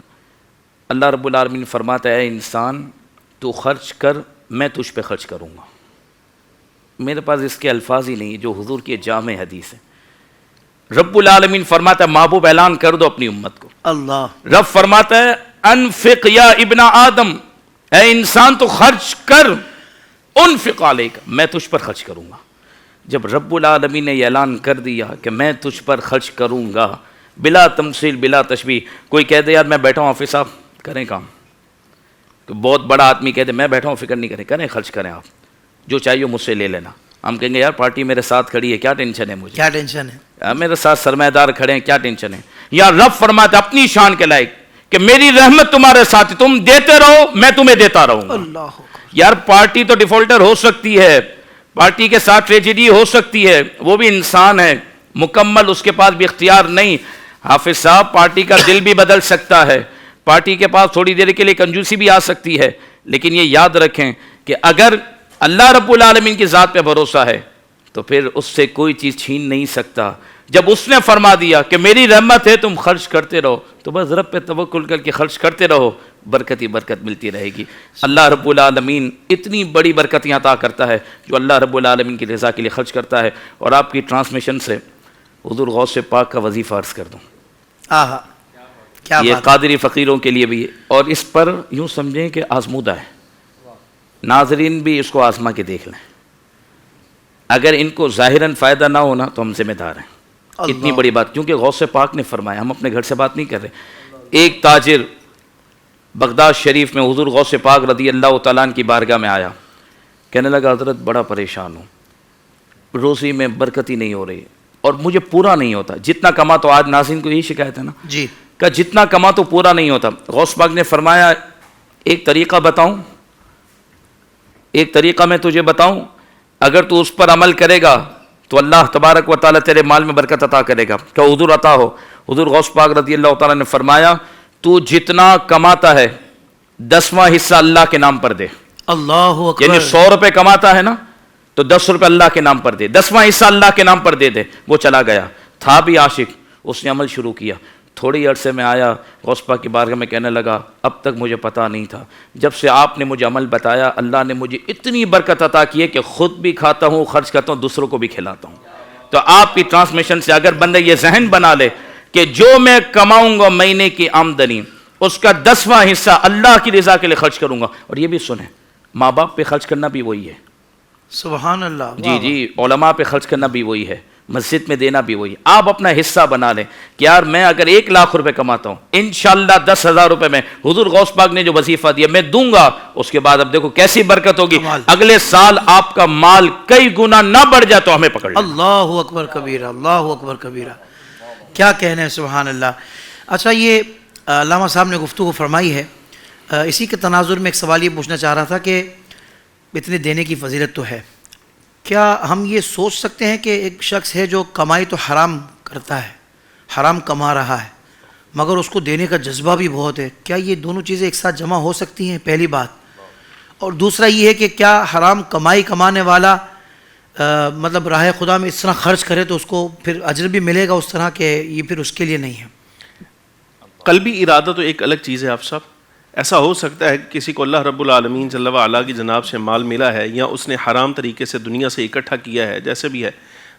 S3: اللہ رب العالمین فرماتا ہے، اے انسان تو خرچ کر، میں تجھ پہ خرچ کروں گا. میرے پاس اس کے الفاظ ہی نہیں جو حضور کی جامع حدیث ہے. رب العالمین فرماتا ہے محبوب اعلان کر دو اپنی امت کو.
S1: اللہ
S3: رب فرماتا ہے انفق یا ابن آدم، اے انسان تو خرچ کر، انفق علیک، میں تجھ پر خرچ کروں گا. جب رب العالمین نے یہ اعلان کر دیا کہ میں تجھ پر خرچ کروں گا، بلا تمثیل بلا تشبیہ. کوئی کہہ دے یار میں بیٹھا ہوں آفس، صاحب کریں کام. کوئی بہت بڑا آدمی کہہ دے میں بیٹھا ہوں فکر نہیں کریں، کریں خرچ کریں، آپ جو چاہیے مجھ سے لے لینا. ہم کہیں گے یار پارٹی میرے ساتھ کھڑی ہے، کیا ٹینشن ہے مجھے،
S1: کیا ٹینشن ہے،
S3: میرے ساتھ سرمایہ دار کھڑے ہیں، کیا ٹینشن ہے. یا رب فرماتا اپنی شان کے لائق کہ میری رحمت تمہارے ساتھ، تم دیتے رہو میں تمہیں دیتا رہوں گا.
S1: اللہ
S3: یار پارٹی تو ڈیفالٹر ہو سکتی ہے، پارٹی کے ساتھ ٹریجڈی ہو سکتی ہے، وہ بھی انسان ہے مکمل، اس کے پاس بھی اختیار نہیں. حافظ صاحب پارٹی کا دل بھی بدل سکتا ہے، پارٹی کے پاس تھوڑی دیر کے لیے کنجوسی بھی آ سکتی ہے، لیکن یہ یاد رکھیں کہ اگر اللہ رب العالمین کی ذات پہ بھروسہ ہے تو پھر اس سے کوئی چیز چھین نہیں سکتا. جب اس نے فرما دیا کہ میری رحمت ہے تم خرچ کرتے رہو، تو بس رب پہ توکل کر کے خرچ کرتے رہو، برکت ہی برکت ملتی رہے گی. اللہ رب العالمین اتنی بڑی برکتیں عطا کرتا ہے جو اللہ رب العالمین کی رضا کے لیے خرچ کرتا ہے. اور آپ کی ٹرانسمیشن سے حضور غوث پاک کا وظیفہ عرض کر دوں،
S1: آہا کیا
S3: یہ
S1: بات ہے.
S3: قادری فقیروں کے لیے بھی ہے، اور اس پر یوں سمجھیں کہ آزمودہ ہے. ناظرین بھی اس کو آزما کے دیکھ لیں، اگر ان کو ظاہراً فائدہ نہ ہونا تو ہم ذمہ دار ہیں. اتنی بڑی بات، کیونکہ غوث پاک نے فرمایا، ہم اپنے گھر سے بات نہیں کر رہے. ایک تاجر بغداد شریف میں حضور غوث پاک رضی اللہ تعالیٰ عنہ کی بارگاہ میں آیا، کہنے لگا حضرت بڑا پریشان ہوں، روزی میں برکت ہی نہیں ہو رہی اور مجھے پورا نہیں ہوتا جتنا کما. تو آج ناظرین کو یہی شکایت ہے نا
S1: جی،
S3: کہ جتنا کما تو پورا نہیں ہوتا. غوث پاک نے فرمایا ایک طریقہ بتاؤں، ایک طریقہ میں تجھے بتاؤں، اگر تو اس پر عمل کرے گا تو اللہ تبارک و تعالیٰ تیرے مال میں برکت عطا کرے گا. کہ حضور عطا ہو. حضور غوث پاک رضی اللہ تعالیٰ نے فرمایا تو جتنا کماتا ہے 10واں حصہ اللہ کے نام پر دے.
S1: اللہ اکبر.
S3: یعنی 100 روپے کماتا ہے نا تو 10 روپے اللہ کے نام پر دے، 10واں حصہ اللہ کے نام پر دے دے. وہ چلا گیا، تھا بھی عاشق، اس نے عمل شروع کیا. تھوڑی عرصے میں آیا غوث پاک کی بارگاہ میں، کہنے لگا اب تک مجھے پتہ نہیں تھا، جب سے آپ نے مجھے عمل بتایا اللہ نے مجھے اتنی برکت عطا کی ہے کہ خود بھی کھاتا ہوں، خرچ کرتا ہوں، دوسروں کو بھی کھلاتا ہوں. تو آپ کی ٹرانسمیشن سے اگر بندہ یہ ذہن بنا لے کہ جو میں کماؤں گا مہینے کی آمدنی اس کا 10واں حصہ اللہ کی رضا کے لیے خرچ کروں گا. اور یہ بھی سنیں، ماں باپ پہ خرچ کرنا بھی وہی ہے،
S1: سبحان اللہ.
S3: جی جی، علماء پہ خرچ کرنا بھی وہی ہے، مسجد میں دینا بھی وہی. آپ اپنا حصہ بنا لیں کہ یار میں اگر 1 لاکھ روپے کماتا ہوں، انشاءاللہ 10,000 روپے میں حضور غوث پاک نے جو وظیفہ دیا میں دوں گا. اس کے بعد اب دیکھو کیسی برکت ہوگی. اگلے سال آپ کا مال کئی گنا نہ بڑھ جائے تو ہمیں پکڑ لیں.
S1: اللہ اکبر کبیرہ، اللہ اکبر کبیرہ. کیا کہنے ہیں، سبحان اللہ. اچھا، یہ علامہ صاحب نے گفتگو فرمائی ہے، اسی کے تناظر میں ایک سوال یہ پوچھنا چاہ رہا تھا کہ اتنے دینے کی فضیلت تو ہے، کیا ہم یہ سوچ سکتے ہیں کہ ایک شخص ہے جو کمائی تو حرام کرتا ہے، حرام کما رہا ہے، مگر اس کو دینے کا جذبہ بھی بہت ہے، کیا یہ دونوں چیزیں ایک ساتھ جمع ہو سکتی ہیں؟ پہلی بات. اور دوسرا یہ ہے کہ کیا حرام کمائی کمانے والا مطلب راہ خدا میں اس طرح خرچ کرے تو اس کو پھر اجر بھی ملے گا اس طرح کہ یہ پھر اس کے لیے نہیں ہے؟
S2: قلبی ارادہ تو ایک الگ چیز ہے آپ صاحب. ایسا ہو سکتا ہے کہ کسی کو اللہ رب العالمین جل وعلا کی جناب سے مال ملا ہے یا اس نے حرام طریقے سے دنیا سے اکٹھا کیا ہے، جیسے بھی ہے،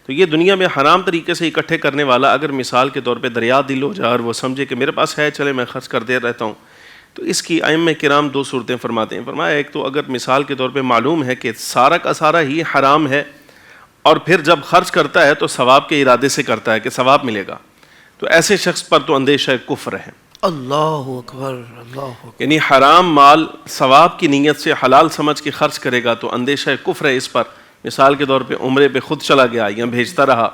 S2: تو یہ دنیا میں حرام طریقے سے اکٹھے کرنے والا اگر مثال کے طور پہ دریا دل ہو جائے اور وہ سمجھے کہ میرے پاس ہے چلے میں خرچ کرتے رہتا ہوں، تو اس کی ائمہ کرام دو صورتیں فرماتے ہیں. فرمایا ایک تو اگر مثال کے طور پہ معلوم ہے کہ سارا کا سارا ہی حرام ہے اور پھر جب خرچ کرتا ہے تو ثواب کے ارادے سے کرتا ہے کہ ثواب ملے گا، تو ایسے شخص پر تو اندیشہ کفر ہے.
S1: اللہ اکبر، اللہ اکبر.
S2: یعنی حرام مال ثواب کی نیت سے حلال سمجھ کے خرچ کرے گا تو اندیشہ کفر ہے اس پر. مثال کے طور پہ عمرے پہ خود چلا گیا یا بھیجتا رہا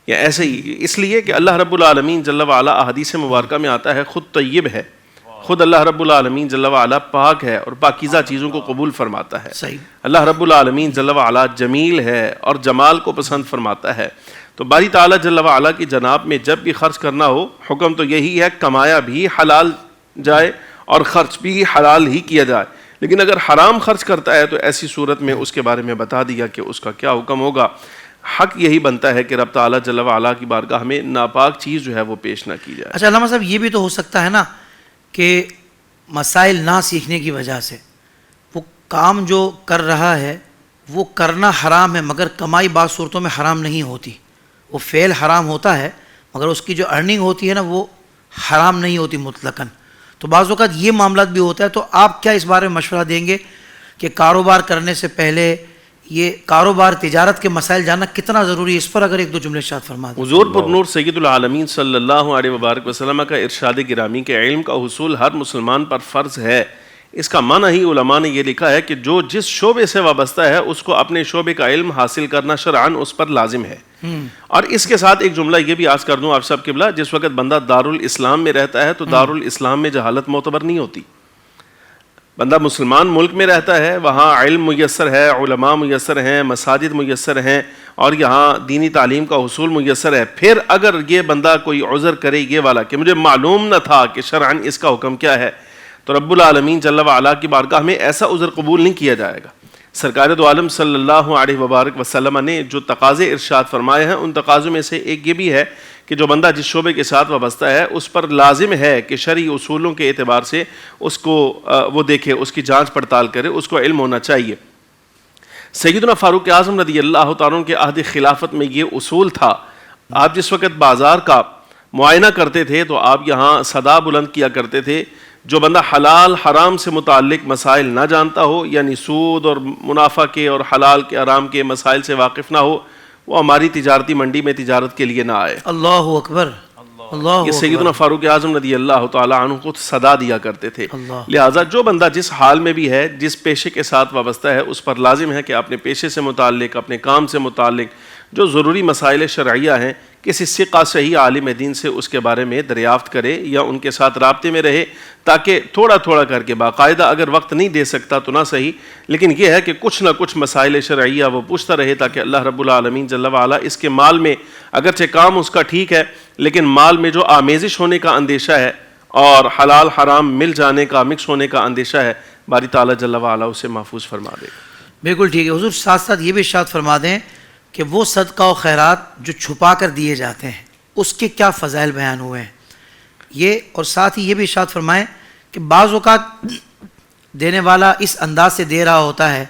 S2: یا ایسے ہی، اس لیے کہ اللہ رب العالمین جل وعلا احادیث مبارکہ میں آتا ہے خود طیب ہے، خود اللہ رب العالمین جل وعلا پاک ہے اور پاکیزہ چیزوں کو قبول فرماتا ہے.
S1: صحیح.
S2: اللہ رب العالمین جل وعلا جمیل ہے اور جمال کو پسند فرماتا ہے. تو باری تعالیٰ جل وعلا کی جناب میں جب بھی خرچ کرنا ہو، حکم تو یہی ہے کمایا بھی حلال جائے اور خرچ بھی حلال ہی کیا جائے. لیکن اگر حرام خرچ کرتا ہے تو ایسی صورت میں اس کے بارے میں بتا دیا کہ اس کا کیا حکم ہوگا. حق یہی بنتا ہے کہ رب تعالیٰ جل وعلا کی بارگاہ میں ناپاک چیز جو ہے وہ پیش نہ کی جائے.
S1: اچھا علامہ صاحب، یہ بھی تو ہو سکتا ہے نا کہ مسائل نہ سیکھنے کی وجہ سے وہ کام جو کر رہا ہے وہ کرنا حرام ہے، مگر کمائی بعض صورتوں میں حرام نہیں ہوتی. وہ فعل حرام ہوتا ہے مگر اس کی جو ارننگ ہوتی ہے نا وہ حرام نہیں ہوتی مطلقاً. تو بعض اوقات یہ معاملات بھی ہوتا ہے. تو آپ کیا اس بارے میں مشورہ دیں گے کہ کاروبار کرنے سے پہلے یہ کاروبار تجارت کے مسائل جاننا کتنا ضروری ہے؟ اس پر اگر ایک دو جملے ارشاد فرما دیں.
S2: حضور پر نور سید العالمین صلی اللہ علیہ وبارک وسلم کا ارشاد گرامی کہ علم کا حصول ہر مسلمان پر فرض ہے. اس کا معنی ہی علماء نے یہ لکھا ہے کہ جو جس شعبے سے وابستہ ہے اس کو اپنے شعبے کا علم حاصل کرنا شرعاً اس پر لازم ہے. اور اس کے ساتھ ایک جملہ یہ بھی عرض کر دوں آپ سب قبلہ، جس وقت بندہ دارالاسلام میں رہتا ہے تو دارالاسلام میں جہالت معتبر نہیں ہوتی. بندہ مسلمان ملک میں رہتا ہے، وہاں علم میسر ہے، علماء میسر ہیں، مساجد میسر ہیں اور یہاں دینی تعلیم کا حصول میسر ہے. پھر اگر یہ بندہ کوئی عذر کرے یہ والا کہ مجھے معلوم نہ تھا کہ شرعاً اس کا حکم کیا ہے، تو رب العالمین جل وعلا کی بارگاہ میں ایسا عذر قبول نہیں کیا جائے گا. سرکار دو عالم صلی اللہ علیہ وبارک وسلم نے جو تقاضے ارشاد فرمائے ہیں ان تقاضوں میں سے ایک یہ بھی ہے کہ جو بندہ جس شعبے کے ساتھ وابستہ ہے اس پر لازم ہے کہ شرعی اصولوں کے اعتبار سے اس کو وہ دیکھے، اس کی جانچ پڑتال کرے، اس کو علم ہونا چاہیے. سیدنا فاروق اعظم رضی اللہ تعالیٰ عنہ کے عہد خلافت میں یہ اصول تھا. آپ جس وقت بازار کا معائنہ کرتے تھے تو آپ یہاں صدا بلند کیا کرتے تھے، جو بندہ حلال حرام سے متعلق مسائل نہ جانتا ہو، یعنی سود اور منافع کے اور حلال کے حرام کے مسائل سے واقف نہ ہو، وہ ہماری تجارتی منڈی میں تجارت کے لیے نہ آئے.
S1: اللہ اکبر، اللہ
S2: یہ سیدنا فاروق اعظم رضی اللہ تعالیٰ عنہ کو صدا دیا کرتے تھے.
S1: اللہ.
S2: لہٰذا جو بندہ جس حال میں بھی ہے، جس پیشے کے ساتھ وابستہ ہے، اس پر لازم ہے کہ اپنے پیشے سے متعلق، اپنے کام سے متعلق جو ضروری مسائل شرعیہ ہیں کسی ثقہ صحیح عالم دین سے اس کے بارے میں دریافت کرے یا ان کے ساتھ رابطے میں رہے، تاکہ تھوڑا تھوڑا کر کے، باقاعدہ اگر وقت نہیں دے سکتا تو نہ صحیح، لیکن یہ ہے کہ کچھ نہ کچھ مسائل شرعیہ وہ پوچھتا رہے تاکہ اللہ رب العالمین جل وعلا اس کے مال میں، اگرچہ کام اس کا ٹھیک ہے لیکن مال میں جو آمیزش ہونے کا اندیشہ ہے اور حلال حرام مل جانے کا، مکس ہونے کا اندیشہ ہے، باری تعالیٰ جل وعلا اسے محفوظ فرما دے گا.
S1: بالکل ٹھیک ہے. حضور ساتھ ساتھ یہ بھی ارشاد فرما دیں کہ وہ صدقہ و خیرات جو چھپا کر دیے جاتے ہیں اس کے کیا فضائل بیان ہوئے ہیں یہ، اور ساتھ ہی یہ بھی ارشاد فرمائیں کہ بعض اوقات دینے والا اس انداز سے دے رہا ہوتا ہے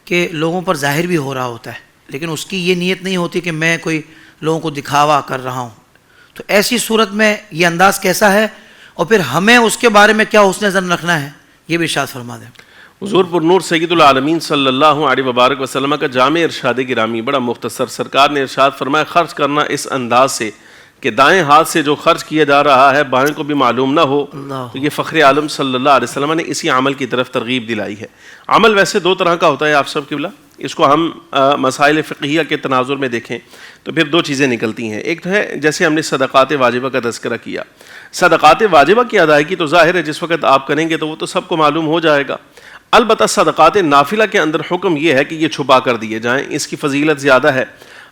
S1: کہ لوگوں پر ظاہر بھی ہو رہا ہوتا ہے، لیکن اس کی یہ نیت نہیں ہوتی کہ میں کوئی لوگوں کو دکھاوا کر رہا ہوں. تو ایسی صورت میں یہ انداز کیسا ہے اور پھر ہمیں اس کے بارے میں کیا حسن ظن رکھنا ہے، یہ بھی ارشاد فرما دیں.
S2: حضور پر نور سید العالمین صلی اللہ علیہ وبارک وسلم کا جامع ارشاد گرامی بڑا مختصر. سرکار نے ارشاد فرمایا خرچ کرنا اس انداز سے کہ دائیں ہاتھ سے جو خرچ کیا جا رہا ہے بائیں کو بھی معلوم نہ ہو. تو یہ فخر عالم صلی اللہ علیہ وسلم نے اسی عمل کی طرف ترغیب دلائی ہے. عمل ویسے دو طرح کا ہوتا ہے آپ سب قبلہ. اس کو ہم مسائل فقہیہ کے تناظر میں دیکھیں تو پھر دو چیزیں نکلتی ہیں. ایک تو ہے جیسے ہم نے صدقات واجبہ کا تذکرہ کیا. صدقات واجبہ کی ادائیگی تو ظاہر ہے جس وقت آپ کریں گے تو وہ تو سب کو معلوم ہو جائے گا. البتہ صدقات نافلہ کے اندر حکم یہ ہے کہ یہ چھپا کر دیے جائیں، اس کی فضیلت زیادہ ہے۔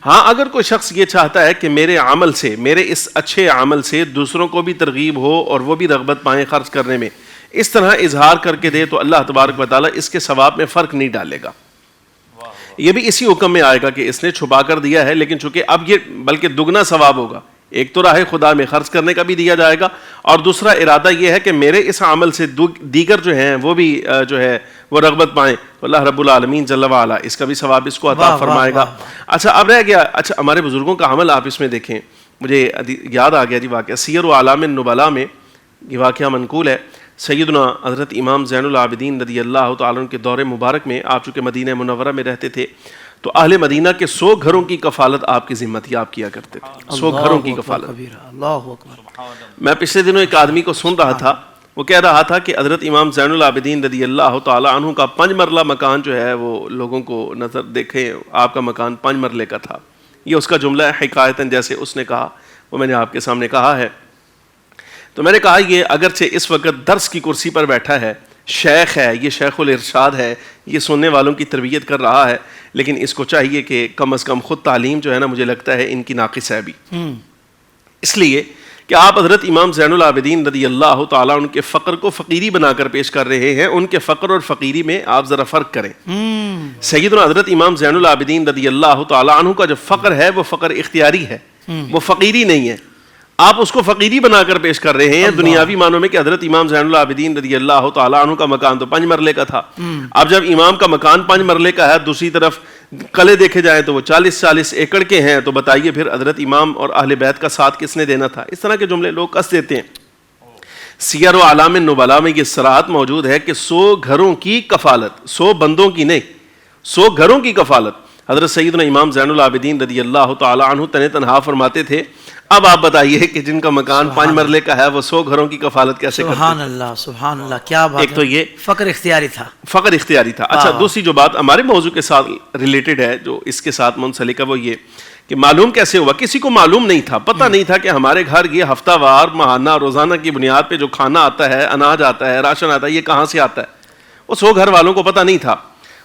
S2: ہاں اگر کوئی شخص یہ چاہتا ہے کہ میرے عمل سے، میرے اس اچھے عمل سے دوسروں کو بھی ترغیب ہو اور وہ بھی رغبت پائیں خرچ کرنے میں، اس طرح اظہار کر کے دے تو اللہ تبارک و تعالیٰ اس کے ثواب میں فرق نہیں ڈالے گا۔ یہ بھی اسی حکم میں آئے گا کہ اس نے چھپا کر دیا ہے، لیکن چونکہ اب یہ بلکہ دگنا ثواب ہوگا، ایک تو راہ خدا میں خرچ کرنے کا بھی دیا جائے گا، اور دوسرا ارادہ یہ ہے کہ میرے اس عمل سے دیگر جو ہیں وہ بھی جو ہے وہ رغبت پائیں، تو اللہ رب العالمین جل وعلا اس کا بھی ثواب اس کو عطا فرمائے گا۔ اچھا اب رہ گیا، اچھا ہمارے بزرگوں کا عمل آپ اس میں دیکھیں، مجھے یاد آ گیا جی واقعہ سیر و اعلام النبلاء میں یہ واقعہ منقول ہے۔ سیدنا حضرت امام زین العابدین رضی اللہ تعالیٰ عنہ کے دور مبارک میں آپ چونکہ مدینہ منورہ میں رہتے تھے تو اہل مدینہ کے 100 گھروں کی کفالت آپ کی ذمت آپ کیا کرتے تھے، 100 گھروں کی کفالت۔
S1: اللہ اکبر۔
S2: میں پچھلے دنوں ایک آدمی کو سن رہا تھا، وہ کہہ رہا تھا کہ حضرت امام زین العابدین رضی اللہ تعالیٰ عنہ کا 5 مرلہ مکان جو ہے وہ لوگوں کو نظر دیکھے، آپ کا مکان 5 مرلے کا تھا۔ یہ اس کا جملہ ہے حکایتاً جیسے اس نے کہا، وہ میں نے آپ کے سامنے کہا ہے۔ تو میں نے کہا یہ اگرچہ اس وقت درس کی کرسی پر بیٹھا ہے، شیخ ہے، یہ شیخ الارشاد ہے، یہ سننے والوں کی تربیت کر رہا ہے، لیکن اس کو چاہیے کہ کم از کم خود تعلیم جو ہے نا مجھے لگتا ہے ان کی ناقص ہے بھی، اس لیے کہ آپ حضرت امام زین العابدین رضی اللہ تعالیٰ ان کے فقر کو فقیری بنا کر پیش کر رہے ہیں۔ ان کے فقر اور فقیری میں آپ ذرا فرق کریں۔ سیدنا حضرت امام زین العابدین رضی اللہ تعالیٰ عنہ کا جو فقر ہے وہ فقر اختیاری ہے، وہ فقیری نہیں ہے۔ آپ اس کو فقیری بنا کر پیش کر رہے ہیں دنیاوی معنوں میں کہ حضرت امام زین العابدین رضی اللہ تعالیٰ عنہ کا مکان تو 5 مرلے کا تھا۔ اب جب امام کا مکان 5 مرلے کا ہے، دوسری طرف قلعے دیکھے جائیں تو وہ 40 ایکڑ کے ہیں، تو بتائیے پھر حضرت امام اور اہل بیت کا ساتھ کس نے دینا تھا؟ اس طرح کے جملے لوگ کس دیتے ہیں۔ سیر و اعلام النبلاء میں یہ صراحت موجود ہے کہ 100 گھروں کی کفالت، 100 بندوں کی نہیں، 100 گھروں کی کفالت حضرت سیدنا امام زین العابدین رضی اللہ تعالیٰ عنہ تنہا فرماتے تھے۔ اب آپ بتائیے کہ جن کا مکان 5 مرلے کا ہے وہ 100 گھروں کی کفالت کیسے کرتے ہیں؟
S1: سبحان اللہ، سبحان اللہ، کیا بات ہے۔
S2: ایک تو یہ
S1: فقر اختیاری تھا،
S2: فقر اختیاری تھا۔ اچھا دوسری جو بات ہمارے موضوع کے ساتھ ریلیٹڈ ہے، جو اس کے ساتھ منسلک ہے، وہ یہ کہ معلوم کیسے ہوا؟ کسی کو معلوم نہیں تھا، پتہ نہیں تھا کہ ہمارے گھر یہ ہفتہ وار، ماہانہ، روزانہ کی بنیاد پہ جو کھانا آتا ہے، اناج آتا ہے، راشن آتا ہے، یہ کہاں سے آتا ہے۔ وہ 100 گھر والوں کو پتہ نہیں تھا۔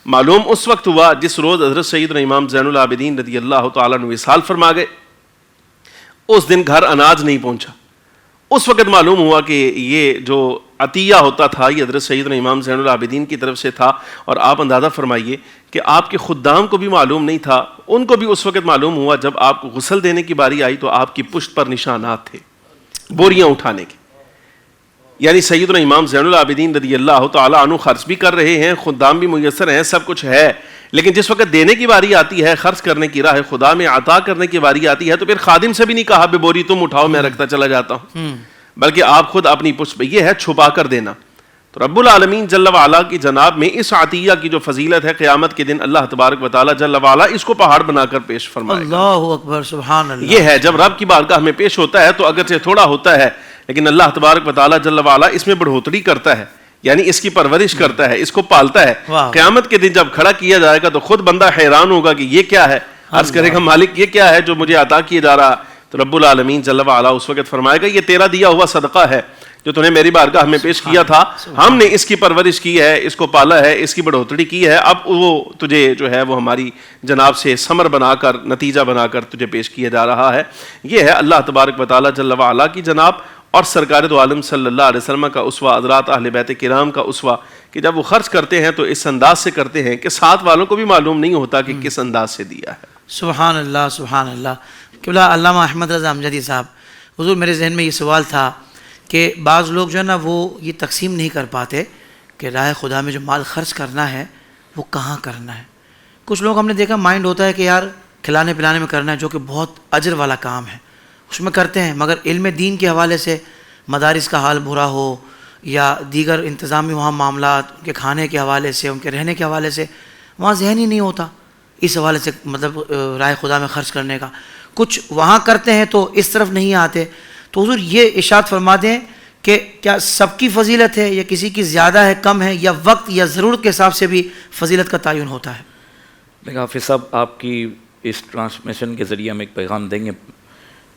S2: معلوم اس وقت ہوا جس روز حضرت سیدنا امام زین العابدین رضی اللہ تعالیٰ عنہ وصال فرما گئے، اس دن گھر اناج نہیں پہنچا۔ اس وقت معلوم ہوا کہ یہ جو عطیہ ہوتا تھا یہ حضرت سیدنا امام زین العابدین کی طرف سے تھا، اور آپ اندازہ فرمائیے کہ آپ کے خدام کو بھی معلوم نہیں تھا، ان کو بھی اس وقت معلوم ہوا جب آپ کو غسل دینے کی باری آئی تو آپ کی پشت پر نشانات تھے بوریاں اٹھانے کے۔ یعنی سیدنا امام زین العابدین رضی اللہ تعالیٰ عنہ خرچ بھی کر رہے ہیں، خدام بھی میسر ہیں، سب کچھ ہے، لیکن جس وقت دینے کی باری آتی ہے، خرچ کرنے کی راہ خدا میں عطا کرنے کی باری آتی ہے، تو پھر خادم سے بھی نہیں کہا بے بوری تم اٹھاؤ میں رکھتا چلا جاتا ہوں، بلکہ آپ خود اپنی پشت پہ، یہ ہے چھپا کر دینا۔ تو رب العالمین جل وعلا کی جناب میں اس عطیہ کی جو فضیلت ہے، قیامت کے دن اللہ تبارک و تعالیٰ جل وعلا اس کو پہاڑ بنا کر پیش فرمائے گا۔
S1: اللہ اکبر، سبحان اللہ۔
S2: یہ ہے جب رب کی بارگاہ میں پیش ہوتا ہے تو اگرچہ تھوڑا ہوتا ہے، لیکن اللہ تبارک و تعالیٰ جل وعلا اس میں بڑھوتری کرتا ہے، یعنی اس کی پرورش کرتا ہے، اس کو پالتا ہے۔ قیامت کے دن جب کھڑا کیا جائے گا تو خود بندہ حیران ہوگا کہ یہ کیا ہے، عرض کرے گا مالک یہ کیا ہے جو مجھے عطا کیا جا رہا، تو رب العالمین جل وعلا اس وقت فرمائے گا یہ تیرا دیا ہوا صدقہ ہے جو تو نے میری بارگاہ میں پیش کیا تھا، ہم نے اس کی پرورش کی ہے، اس کو پالا ہے، اس کی بڑھوتری کی ہے، اب وہ تجھے جو ہے وہ ہماری جناب سے ثمر بنا کر، نتیجہ بنا کر تجھے پیش کیا جا رہا ہے۔ یہ ہے اللہ تبارک و تعالیٰ جل وعلا کی جناب اور سرکار دو عالم صلی اللہ علیہ وسلم کا اسوہ، حضرات اہل بیت کرام کا اسوہ، کہ جب وہ خرچ کرتے ہیں تو اس انداز سے کرتے ہیں کہ ساتھ والوں کو بھی معلوم نہیں ہوتا کہ کس انداز سے دیا ہے۔
S1: سبحان اللہ، سبحان اللہ۔ قبلہ علامہ احمد رضا امجدی صاحب، حضور میرے ذہن میں یہ سوال تھا کہ بعض لوگ جو ہے نا وہ یہ تقسیم نہیں کر پاتے کہ راہ خدا میں جو مال خرچ کرنا ہے وہ کہاں کرنا ہے۔ کچھ لوگ ہم نے دیکھا مائنڈ ہوتا ہے کہ یار کھلانے پلانے میں کرنا ہے، جو کہ بہت اجر والا کام ہے، اس میں کرتے ہیں، مگر علم دین کے حوالے سے مدارس کا حال برا ہو یا دیگر انتظامی وہاں معاملات، ان کے کھانے کے حوالے سے، ان کے رہنے کے حوالے سے وہاں ذہن ہی نہیں ہوتا اس حوالے سے، مطلب راہ خدا میں خرچ کرنے کا۔ کچھ وہاں کرتے ہیں تو اس طرف نہیں آتے۔ تو حضور یہ ارشاد فرما دیں کہ کیا سب کی فضیلت ہے یا کسی کی زیادہ ہے، کم ہے، یا وقت یا ضرورت کے حساب سے بھی فضیلت کا تعین ہوتا ہے؟
S3: لیکن حافظ صاحب آپ کی اس ٹرانسمیشن کے ذریعے ہم ایک پیغام دیں گے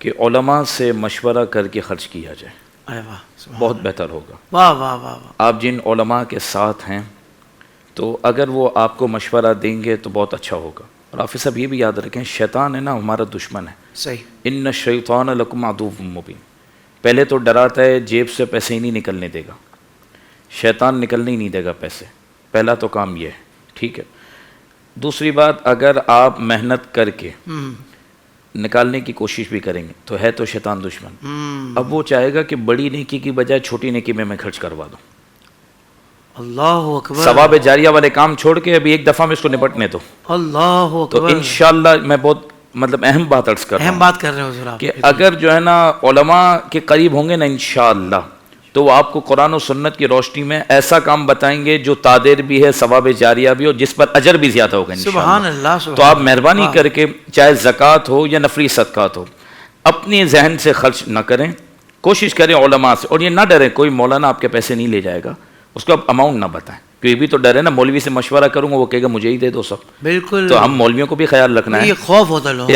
S3: کہ علماء سے مشورہ کر کے خرچ کیا جائے،
S1: ارے واہ،
S3: بہت بہتر ہوگا۔
S1: واہ واہ واہ واہ۔
S3: آپ جن علماء کے ساتھ ہیں تو اگر وہ آپ کو مشورہ دیں گے تو بہت اچھا ہوگا. اور حافظ صاحب یہ بھی یاد رکھیں شیطان ہے نا ہمارا دشمن ہے.
S1: صحیح.
S3: ان الشیطان لکم عدو مبین. پہلے تو ڈراتا ہے جیب سے پیسے ہی نہیں نکلنے دے گا. شیطان نکلنے ہی نہیں دے گا پیسے. پہلا تو کام یہ ہے. ٹھیک ہے. دوسری بات اگر آپ محنت کر کے نکالنے کی کوشش بھی کریں گے تو ہے تو شیطان دشمن. اب وہ چاہے گا کہ بڑی نیکی کی بجائے چھوٹی نیکی میں خرچ کروا دوں.
S1: اللہ اکبر.
S3: ثواب جاریہ والے کام چھوڑ کے ابھی ایک دفعہ میں اس کو نپٹنے دو.
S1: اللہ
S3: تو
S1: اکبر.
S3: انشاءاللہ میں بہت اہم بات عرض کر رہا
S1: اہم
S3: ہوں
S1: بات کر رہے ہو حضور آپ
S3: کہ اگر جو ہے نا علماء کے قریب ہوں گے نا انشاءاللہ تو وہ آپ کو قرآن و سنت کی روشنی میں ایسا کام بتائیں گے جو تادیر بھی ہے ثواب جاریہ بھی ہو جس پر اجر بھی زیادہ ہوگا انشاءاللہ.
S1: سبحان اللہ. سبحان
S3: تو آپ مہربانی کر کے چاہے زکوٰۃ ہو یا نفلی صدقات ہو اپنی ذہن سے خرچ نہ کریں. کوشش کریں علماء سے. اور یہ نہ ڈریں کوئی مولانا آپ کے پیسے نہیں لے جائے گا. اس کو آپ اماؤنٹ نہ بتائیں. کہ یہ بھی تو ڈر ہے نا مولوی سے مشورہ کروں گا وہ کہے گا مجھے ہی دے دو سب.
S1: بالکل.
S3: تو ہم مولویوں کو بھی خیال رکھنا ہے.
S1: یہ خوف ہوتا لوگ.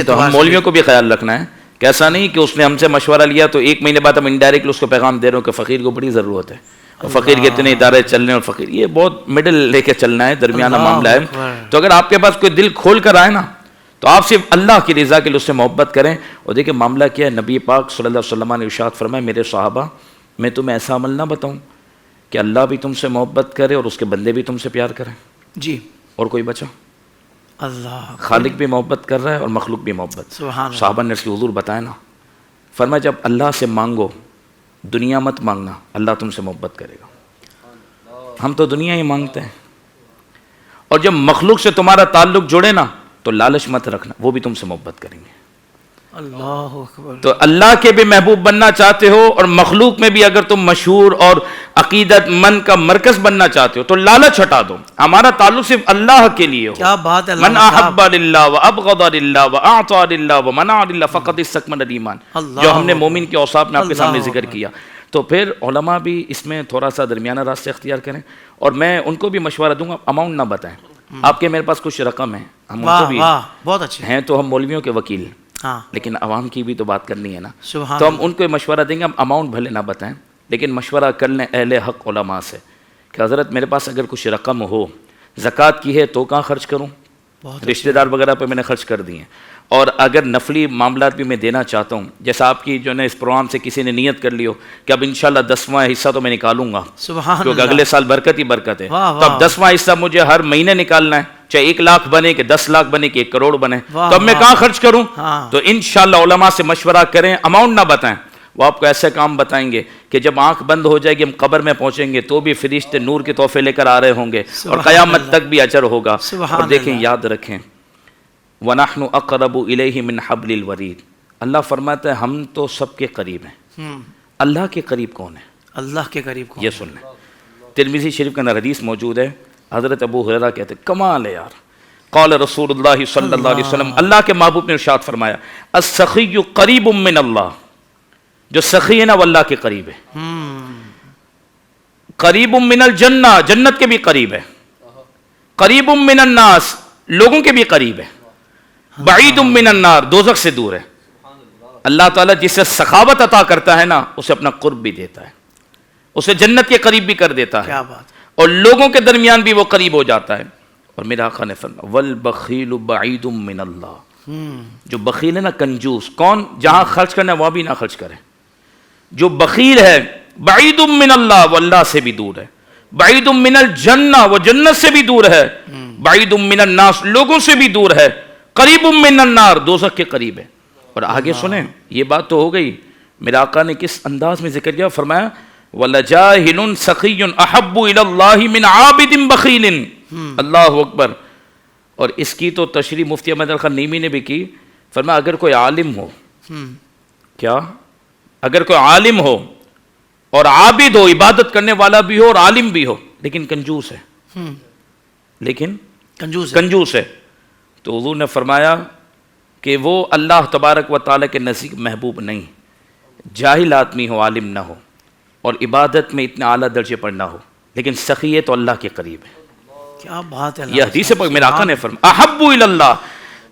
S3: تو ہم مولویوں کو بھی خیال رکھنا ہے کہ ایسا نہیں کہ اس نے ہم سے مشورہ لیا تو ایک مہینے بعد ہم انڈائریکٹلی اس کو پیغام دے رہے ہوں کہ فقیر کو بڑی ضرورت ہے اور فقیر کے اتنے ادارے چل رہے ہیں اور فقیر یہ بہت مڈل لے کے چلنا ہے. درمیانہ معاملہ ہے. تو اگر آپ کے پاس کوئی دل کھول کر آئے نا تو آپ صرف اللہ کی رضا کے لیے اس سے محبت کریں. اور دیکھیں معاملہ کیا ہے. نبی پاک صلی اللہ علیہ وسلم نے ارشاد فرمایا میرے صحابہ میں تمہیں ایسا عمل نہ بتاؤں کہ اللہ بھی تم سے محبت کرے اور اس کے بندے بھی تم سے پیار کریں.
S1: جی.
S3: اور کوئی بچا.
S1: اللہ.
S3: خالق بھی محبت کر رہا ہے اور مخلوق بھی محبت.
S1: سبحان اللہ.
S3: صحابہ نے اس کی حضور بتایا نا فرمایا جب اللہ سے مانگو دنیا مت مانگنا اللہ تم سے محبت کرے گا. ہم تو دنیا ہی مانگتے ہیں. اور جب مخلوق سے تمہارا تعلق جڑے نا تو لالچ مت رکھنا وہ بھی تم سے محبت کریں گے.
S1: اللہ اکبر.
S3: تو اللہ کے بھی محبوب بننا چاہتے ہو اور مخلوق میں بھی اگر تم مشہور اور عقیدت من کا مرکز بننا چاہتے ہو تو لالچ ہٹا دو. ہمارا تعلق صرف اللہ کے لیے ہو.
S1: کیا بات ہے.
S3: من احب للہ وابغض للہ واعطى للہ ومنع للہ فقد استکمل الایمان جو ہم نے مومن کے اوصاف میں آپ کے سامنے ذکر کیا. تو پھر علماء بھی اس میں تھوڑا سا درمیانہ راستہ اختیار کریں. اور میں ان کو بھی مشورہ دوں گا اماؤنٹ نہ بتائیں. آپ کے میرے پاس کچھ رقم ہے ہم ان کو بھی
S1: بہت اچھے
S3: ہیں تو ہم مولویوں کے وکیل
S1: ہاں
S3: لیکن عوام کی بھی تو بات کرنی ہے نا.
S1: سبحان.
S3: تو ہم ان کو مشورہ دیں گے. ہم اماؤنٹ بھلے نہ بتائیں لیکن مشورہ کر لیں اہل حق علماء سے کہ حضرت میرے پاس اگر کچھ رقم ہو زکوٰۃ کی ہے تو کہاں خرچ کروں. رشتہ دار وغیرہ پہ میں نے خرچ کر دی ہیں. اور اگر نفلی معاملات بھی میں دینا چاہتا ہوں جیسا آپ کی جو ہے اس پروگرام سے کسی نے نیت کر لی ہو کہ اب انشاءاللہ 10واں حصہ تو میں نکالوں گا کیونکہ اگلے سال برکت ہی برکت ہے. تو اب 10واں حصہ مجھے ہر مہینے نکالنا ہے چاہے 1 لاکھ بنے کہ 10 لاکھ بنے کہ 1 کروڑ بنے تو اب میں کہاں خرچ کروں. تو انشاءاللہ علماء سے مشورہ کریں. اماؤنٹ نہ بتائیں. وہ آپ کو ایسے کام بتائیں گے کہ جب آنکھ بند ہو جائے گی ہم قبر میں پہنچیں گے تو بھی فرشتے نور کے تحفے لے کر آ رہے ہوں گے اور قیامت تک بھی اجر ہوگا. اور دیکھیں یاد رکھیں وَنَحْنُ أَقْرَبُ إِلَيْهِ مِنْ حَبْلِ الْوَرِيدِ. اللہ فرماتا ہے ہم تو سب کے قریب ہیں. اللہ کے قریب کون ہے؟
S1: اللہ کے قریب کون؟
S3: یہ سن لیں. ترمذی شریف کے اندر حدیث موجود ہے. حضرت ابو ہریرہ کہتے ہیں کمال ہے یار. قال رسول اللہ صلی اللہ علیہ وسلم اللہ کے محبوب نے ارشاد فرمایا السخی قریب من اللہ. جو سخی ہے نا وہ اللہ کے قریب ہے. قریب من الجنہ جنت کے بھی قریب ہے. قریب من الناس لوگوں کے بھی قریب ہے. بعید من النار دوزخ سے دور ہے. اللہ تعالیٰ جسے سخاوت عطا کرتا ہے نا اسے اپنا قرب بھی دیتا ہے اسے جنت کے قریب بھی کر دیتا ہے اور لوگوں کے درمیان بھی وہ قریب ہو جاتا ہے. اور میرا آقا نے فرمایا والبخیل بعید من اللہ. جو بخیل ہے نا کنجوس کون جہاں خرچ کرنا ہے وہ بھی نہ خرچ کرے. جو بخیل ہے بعید من اللہ وہ اللہ سے بھی دور ہے. بعید من الجنہ وہ جنت سے بھی دور ہے. بعید من الناس لوگوں سے بھی دور ہے. قریب من النار دوزخ کے قریب ہے. اور آگے سنیں یہ بات تو ہو گئی. میرے آقا نے کس انداز میں ذکر کیا فرمایا وَلَجَاهِلٌ سَخِيٌّ أَحَبُّ إِلَى اللَّهِ مِنْ عَابِدٍ بَخِيلٍ. اللہ اکبر. اور اس کی تو تشریح مفتی احمد خان نیمی نے بھی کی. فرمایا اگر کوئی عالم ہو کیا اگر کوئی عالم ہو اور عابد ہو عبادت کرنے والا بھی ہو اور عالم بھی ہو لیکن کنجوس ہے لیکن کنجوس ہے تو حضور نے فرمایا کہ وہ اللہ تبارک و تعالیٰ کے نزدیک محبوب نہیں. جاہل آدمی ہو عالم نہ ہو اور عبادت میں اتنے اعلیٰ درجے پر نہ ہو لیکن سخی ہے تو اللہ کے قریب ہے.
S1: کیا بات ہے.
S3: یہ حدیث پاک میرے آقا نے فرمایا احب الی اللہ.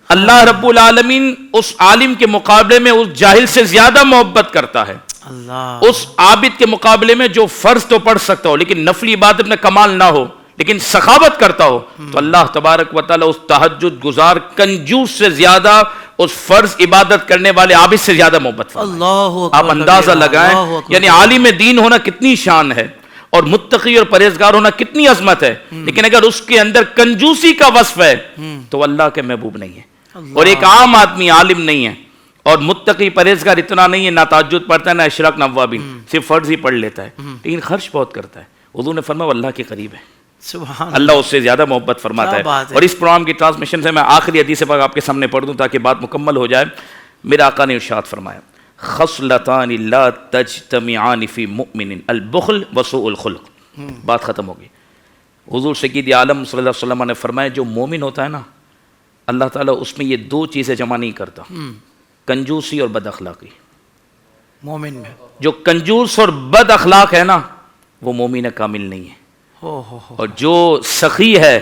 S3: اللہ رب العالمین اس عالم کے مقابلے میں اس جاہل سے زیادہ محبت کرتا ہے. اس عابد کے مقابلے میں جو فرض تو پڑھ سکتا ہو لیکن نفلی عبادت میں کمال نہ ہو لیکن سخاوت کرتا ہو تو اللہ تبارک و تعالیٰ اس تہجد گزار کنجوس سے زیادہ، اس فرض عبادت کرنے والے عابد سے زیادہ محبت فرمائے.
S1: اللہ اکبر
S3: آپ اندازہ
S1: کبیرہ،
S3: لگائیں
S1: اللہ اکبر.
S3: یعنی عالم دین ہونا کتنی شان ہے اور متقی اور پرہیزگار ہونا کتنی عظمت ہے، لیکن اگر اس کے اندر کنجوسی کا وصف ہے تو وہ اللہ کے محبوب نہیں ہے. اور ایک عام آدمی عالم نہیں ہے اور متقی پرہیزگار اتنا نہیں ہے، نہ تہجد پڑھتا ہے نہ اشراق نہ اوابین، صرف فرض ہی پڑھ لیتا ہے، لیکن خرچ بہت کرتا ہے. حضور نے فرمایا وہ اللہ کے قریب ہے،
S1: سبحان
S3: اللہ اس سے زیادہ محبت فرماتا
S1: کیا
S3: ہے.
S1: بات ہے.
S3: اور اس پروگرام کی ٹرانسمیشن سے میں آخری حدیث پاک آپ کے سامنے پڑھ دوں تاکہ بات مکمل ہو جائے. میرے آقا نے ارشاد فرمایا خصلتان لا تجتمعان فی مؤمن البخل وسوء الخلق. بات ختم ہوگی. حضور سید عالم صلی اللہ علیہ وسلم نے فرمایا جو مومن ہوتا ہے نا، اللہ تعالیٰ اس میں یہ دو چیزیں جمع نہیں کرتا، کنجوسی اور بد اخلاقی.
S1: مومن میں
S3: جو کنجوس اور بد اخلاق ہے نا وہ مومن کامل نہیں ہے،
S1: ہو
S3: اور جو سخی ہے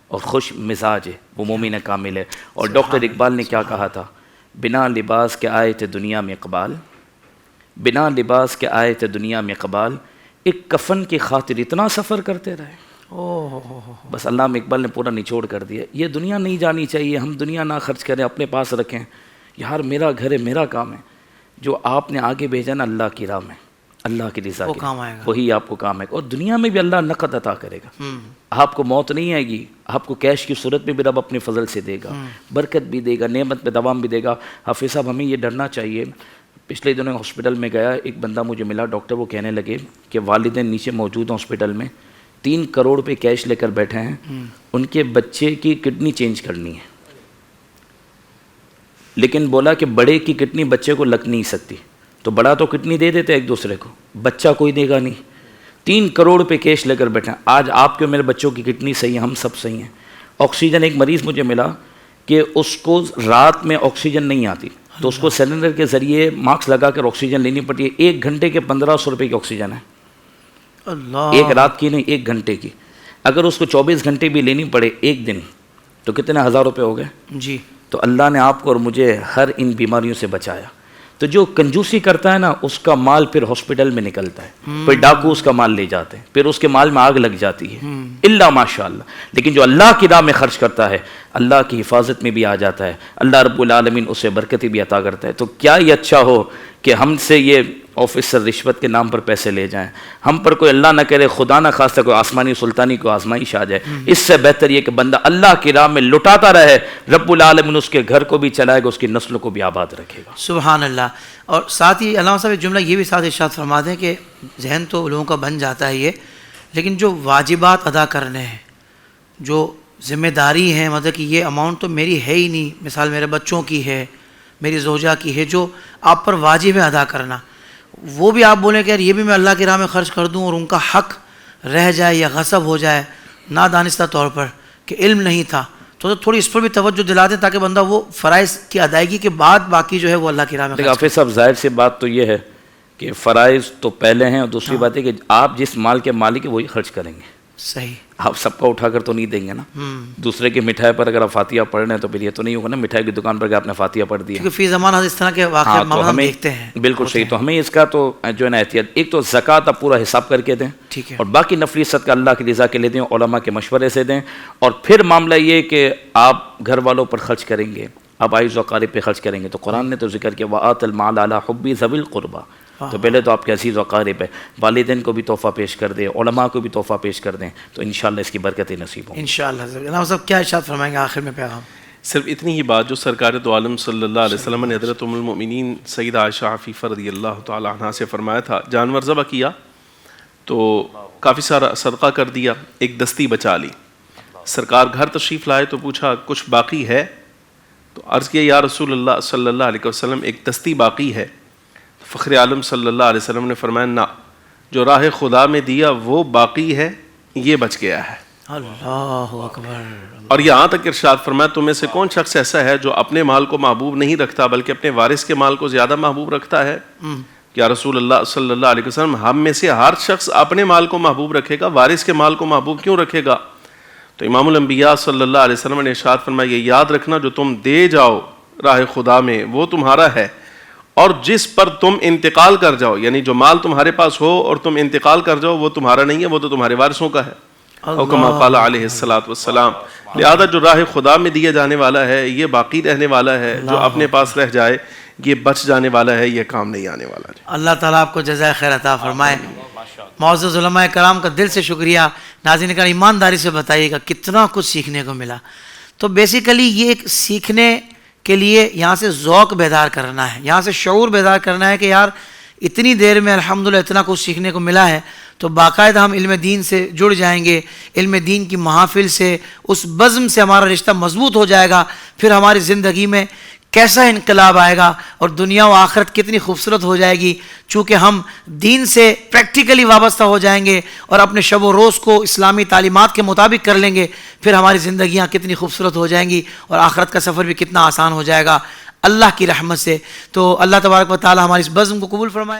S3: اور خوش مزاج ہے وہ مومن کامل ہے. اور ڈاکٹر اقبال نے کیا کہا تھا، بنا لباس کے آئے تھے دنیا میں اقبال، بنا لباس کے آئے تھے دنیا میں اقبال، ایک کفن کی خاطر اتنا سفر کرتے رہے. بس علامہ اقبال نے پورا نچوڑ کر دیا. یہ دنیا نہیں جانی چاہیے، ہم دنیا نہ خرچ کریں، اپنے پاس رکھیں. یار میرا گھر ہے، میرا کام ہے، جو آپ نے آگے بھیجا نا اللہ کی راہ میں، اللہ کی رضا کے وہی آپ کو کام ہے. اور دنیا میں بھی اللہ نقد عطا کرے گا. آپ کو موت نہیں آئے گی، آپ کو کیش کی صورت میں بھی رب اپنے فضل سے دے گا، برکت بھی دے گا، نعمت میں دوام بھی دے گا. حافظ صاحب ہمیں یہ ڈرنا چاہیے. پچھلے دنوں ہاسپٹل میں گیا، ایک بندہ مجھے ملا، ڈاکٹر وہ کہنے لگے کہ والدین نیچے موجود ہیں ہاسپٹل میں، 3 کروڑ روپے کیش لے کر بیٹھے ہیں، ان کے بچے کی کڈنی چینج کرنی ہے، لیکن بولا کہ بڑے کی کڈنی بچے کو لگ نہیں سکتی. تو بڑا تو کڈنی دے دیتے ایک دوسرے کو، بچہ کوئی دے گا نہیں. 3 کروڑ روپے کیش لے کر بیٹھے ہیں. آج آپ کے میرے بچوں کی کڈنی صحیح ہے، ہم سب صحیح ہیں. آکسیجن، ایک مریض مجھے ملا کہ اس کو رات میں آکسیجن نہیں آتی تو اس کو سلنڈر کے ذریعے ماسک لگا کر آکسیجن لینی پڑتی ہے. 1 گھنٹے کے 1500 روپے کی آکسیجن ہے.
S1: اللہ،
S3: ایک رات کی نہیں، 1 گھنٹے کی. اگر اس کو 24 گھنٹے بھی لینی پڑے ایک دن تو کتنے ہزار روپے ہو گئے.
S1: جی
S3: تو اللہ نے آپ کو اور مجھے ہر ان بیماریوں سے بچایا. تو جو کنجوسی کرتا ہے نا اس کا مال پھر ہاسپٹل میں نکلتا ہے، پھر ڈاکو اس کا مال لے جاتے ہیں، پھر اس کے مال میں آگ لگ جاتی ہے، اللہ ماشاء اللہ. لیکن جو اللہ کی راہ میں خرچ کرتا ہے اللہ کی حفاظت میں بھی آ جاتا ہے، اللہ رب العالمین اسے برکتیں بھی عطا کرتا ہے. تو کیا یہ اچھا ہو کہ ہم سے یہ آفیسر رشوت کے نام پر پیسے لے جائیں، ہم پر کوئی اللہ نہ کرے خدا نہ خواستہ کوئی آسمانی سلطانی کو آزمائش آ جائے. اس سے بہتر یہ کہ بندہ اللہ کی راہ میں لٹاتا رہے، رب العالمین اس کے گھر کو بھی چلائے گا، اس کی نسلوں کو بھی آباد رکھے گا.
S1: سبحان اللہ. اور ساتھ ہی علامہ صاحب ایک جملہ یہ بھی ساتھ ارشاد فرما دیں کہ ذہن تو لوگوں کا بن جاتا ہے یہ، لیکن جو واجبات ادا کرنے ہیں، جو ذمہ داری ہیں، مطلب کہ یہ اماؤنٹ تو میری ہے ہی نہیں، مثال میرے بچوں کی ہے، میری زوجہ کی ہے، جو آپ پر واجب ہے ادا کرنا، وہ بھی آپ بولیں کہ یار یہ بھی میں اللہ کی راہ میں خرچ کر دوں اور ان کا حق رہ جائے یا غصب ہو جائے نادانستہ طور پر کہ علم نہیں تھا، تو تھوڑی اس پر بھی توجہ دلا دیں تاکہ بندہ وہ فرائض کی ادائیگی کے بعد باقی جو ہے وہ اللہ کی راہ میں خرچ کرے.
S3: حافظ صاحب ظاہر سی بات تو یہ ہے کہ فرائض تو پہلے ہیں، اور دوسری بات ہے کہ آپ جس مال کے مالک ہیں وہی خرچ کریں گے.
S1: صحیح.
S3: آپ سب کا اٹھا کر تو نہیں دیں گے نا. دوسرے کی مٹھائی پر اگر آپ فاتحہ پڑھ رہے ہیں تو پھر یہ تو نہیں ہوگا نا مٹھائی کی دکان پر کہ آپ نے فاتحہ پڑھ دیا.
S1: کیونکہ فی زمانہ اس طرح کے واقعات معاملات دیکھتے ہیں.
S3: بالکل صحیح. تو ہمیں اس کا تو جو ہے نا احتیاط، ایک تو زکوٰۃ آپ پورا حساب کر کے دیں،
S1: ٹھیک ہے،
S3: اور باقی نفلی صدقہ اللہ کی رضا کے لیے دیں، علماء کے مشورے سے دیں. اور پھر معاملہ یہ کہ آپ گھر والوں پر خرچ کریں گے، آپ عائز و اقارب پہ خرچ کریں گے، تو قرآن نے تو ذکر کیا وَآتَ الْمَالَ عَلَىٰ حُبِّ ذَوِي الْقُرْبَىٰ. تو پہلے تو آپ کے عزیز و اقارب ہے، والدین کو بھی تحفہ پیش کر دیں، علماء کو بھی تحفہ پیش کر دیں، تو انشاءاللہ اس کی برکتیں نصیب ہوں.
S1: انشاءاللہ. علامہ صاحب کیا ارشاد فرمائیں گے آخر میں پیغام؟
S2: صرف اتنی ہی بات جو سرکار دو عالم صلی اللہ علیہ وسلم نے حضرت ام المؤمنین سیدہ عائشہ عفیفہ رضی اللہ تعالی عنہا سے فرمایا تھا، جانور ذبح کیا تو کافی سارا صدقہ کر دیا، ایک دستی بچا لی. سرکار گھر تشریف لائے تو پوچھا کچھ باقی ہے؟ تو عرض کیا یا رسول اللہ صلی اللہ علیہ وسلم ایک دستی باقی ہے. فخر عالم صلی اللہ علیہ وسلم نے فرمایا نہ، جو راہ خدا میں دیا وہ باقی ہے، یہ بچ گیا ہے.
S1: اللہ اکبر.
S2: اور یہاں تک ارشاد فرمایا تم میں سے کون شخص ایسا ہے جو اپنے مال کو محبوب نہیں رکھتا بلکہ اپنے وارث کے مال کو زیادہ محبوب رکھتا ہے؟ یا رسول اللہ صلی اللہ علیہ وسلم ہم میں سے ہر شخص اپنے مال کو محبوب رکھے گا، وارث کے مال کو محبوب کیوں رکھے گا؟ تو امام الانبیاء صلی اللہ علیہ وسلم نے ارشاد فرمایا یہ یاد رکھنا جو تم دے جاؤ راہ خدا میں وہ تمہارا ہے، اور جس پر تم انتقال کر جاؤ، یعنی جو مال تمہارے پاس ہو اور تم انتقال کر جاؤ وہ تمہارا نہیں ہے، وہ تو تمہارے وارثوں کا ہے. اور کما قال علیہ الصلوۃ والسلام. لہذا جو راہ خدا میں دیا جانے والا ہے یہ باقی رہنے والا ہے، جو اپنے پاس رہ جائے یہ بچ جانے والا ہے، یہ کام نہیں آنے والا.
S1: اللہ تعالیٰ آپ کو جزائے خیر عطا فرمائے. معزز علماء کرام کا دل سے شکریہ. ناظرین کرام ایمانداری سے بتائیے گا کتنا کچھ سیکھنے کو ملا. تو بیسیکلی یہ ایک سیکھنے کے لیے یہاں سے ذوق بیدار کرنا ہے، یہاں سے شعور بیدار کرنا ہے کہ یار اتنی دیر میں الحمدللہ اتنا کچھ سیکھنے کو ملا ہے. تو باقاعدہ ہم علم دین سے جڑ جائیں گے، علم دین کی محافل سے، اس بزم سے ہمارا رشتہ مضبوط ہو جائے گا. پھر ہماری زندگی میں کیسا انقلاب آئے گا اور دنیا و آخرت کتنی خوبصورت ہو جائے گی، چونکہ ہم دین سے پریکٹیکلی وابستہ ہو جائیں گے اور اپنے شب و روز کو اسلامی تعلیمات کے مطابق کر لیں گے. پھر ہماری زندگیاں کتنی خوبصورت ہو جائیں گی اور آخرت کا سفر بھی کتنا آسان ہو جائے گا اللہ کی رحمت سے. تو اللہ تبارک و تعالی ہماری اس بزم کو قبول فرمائے.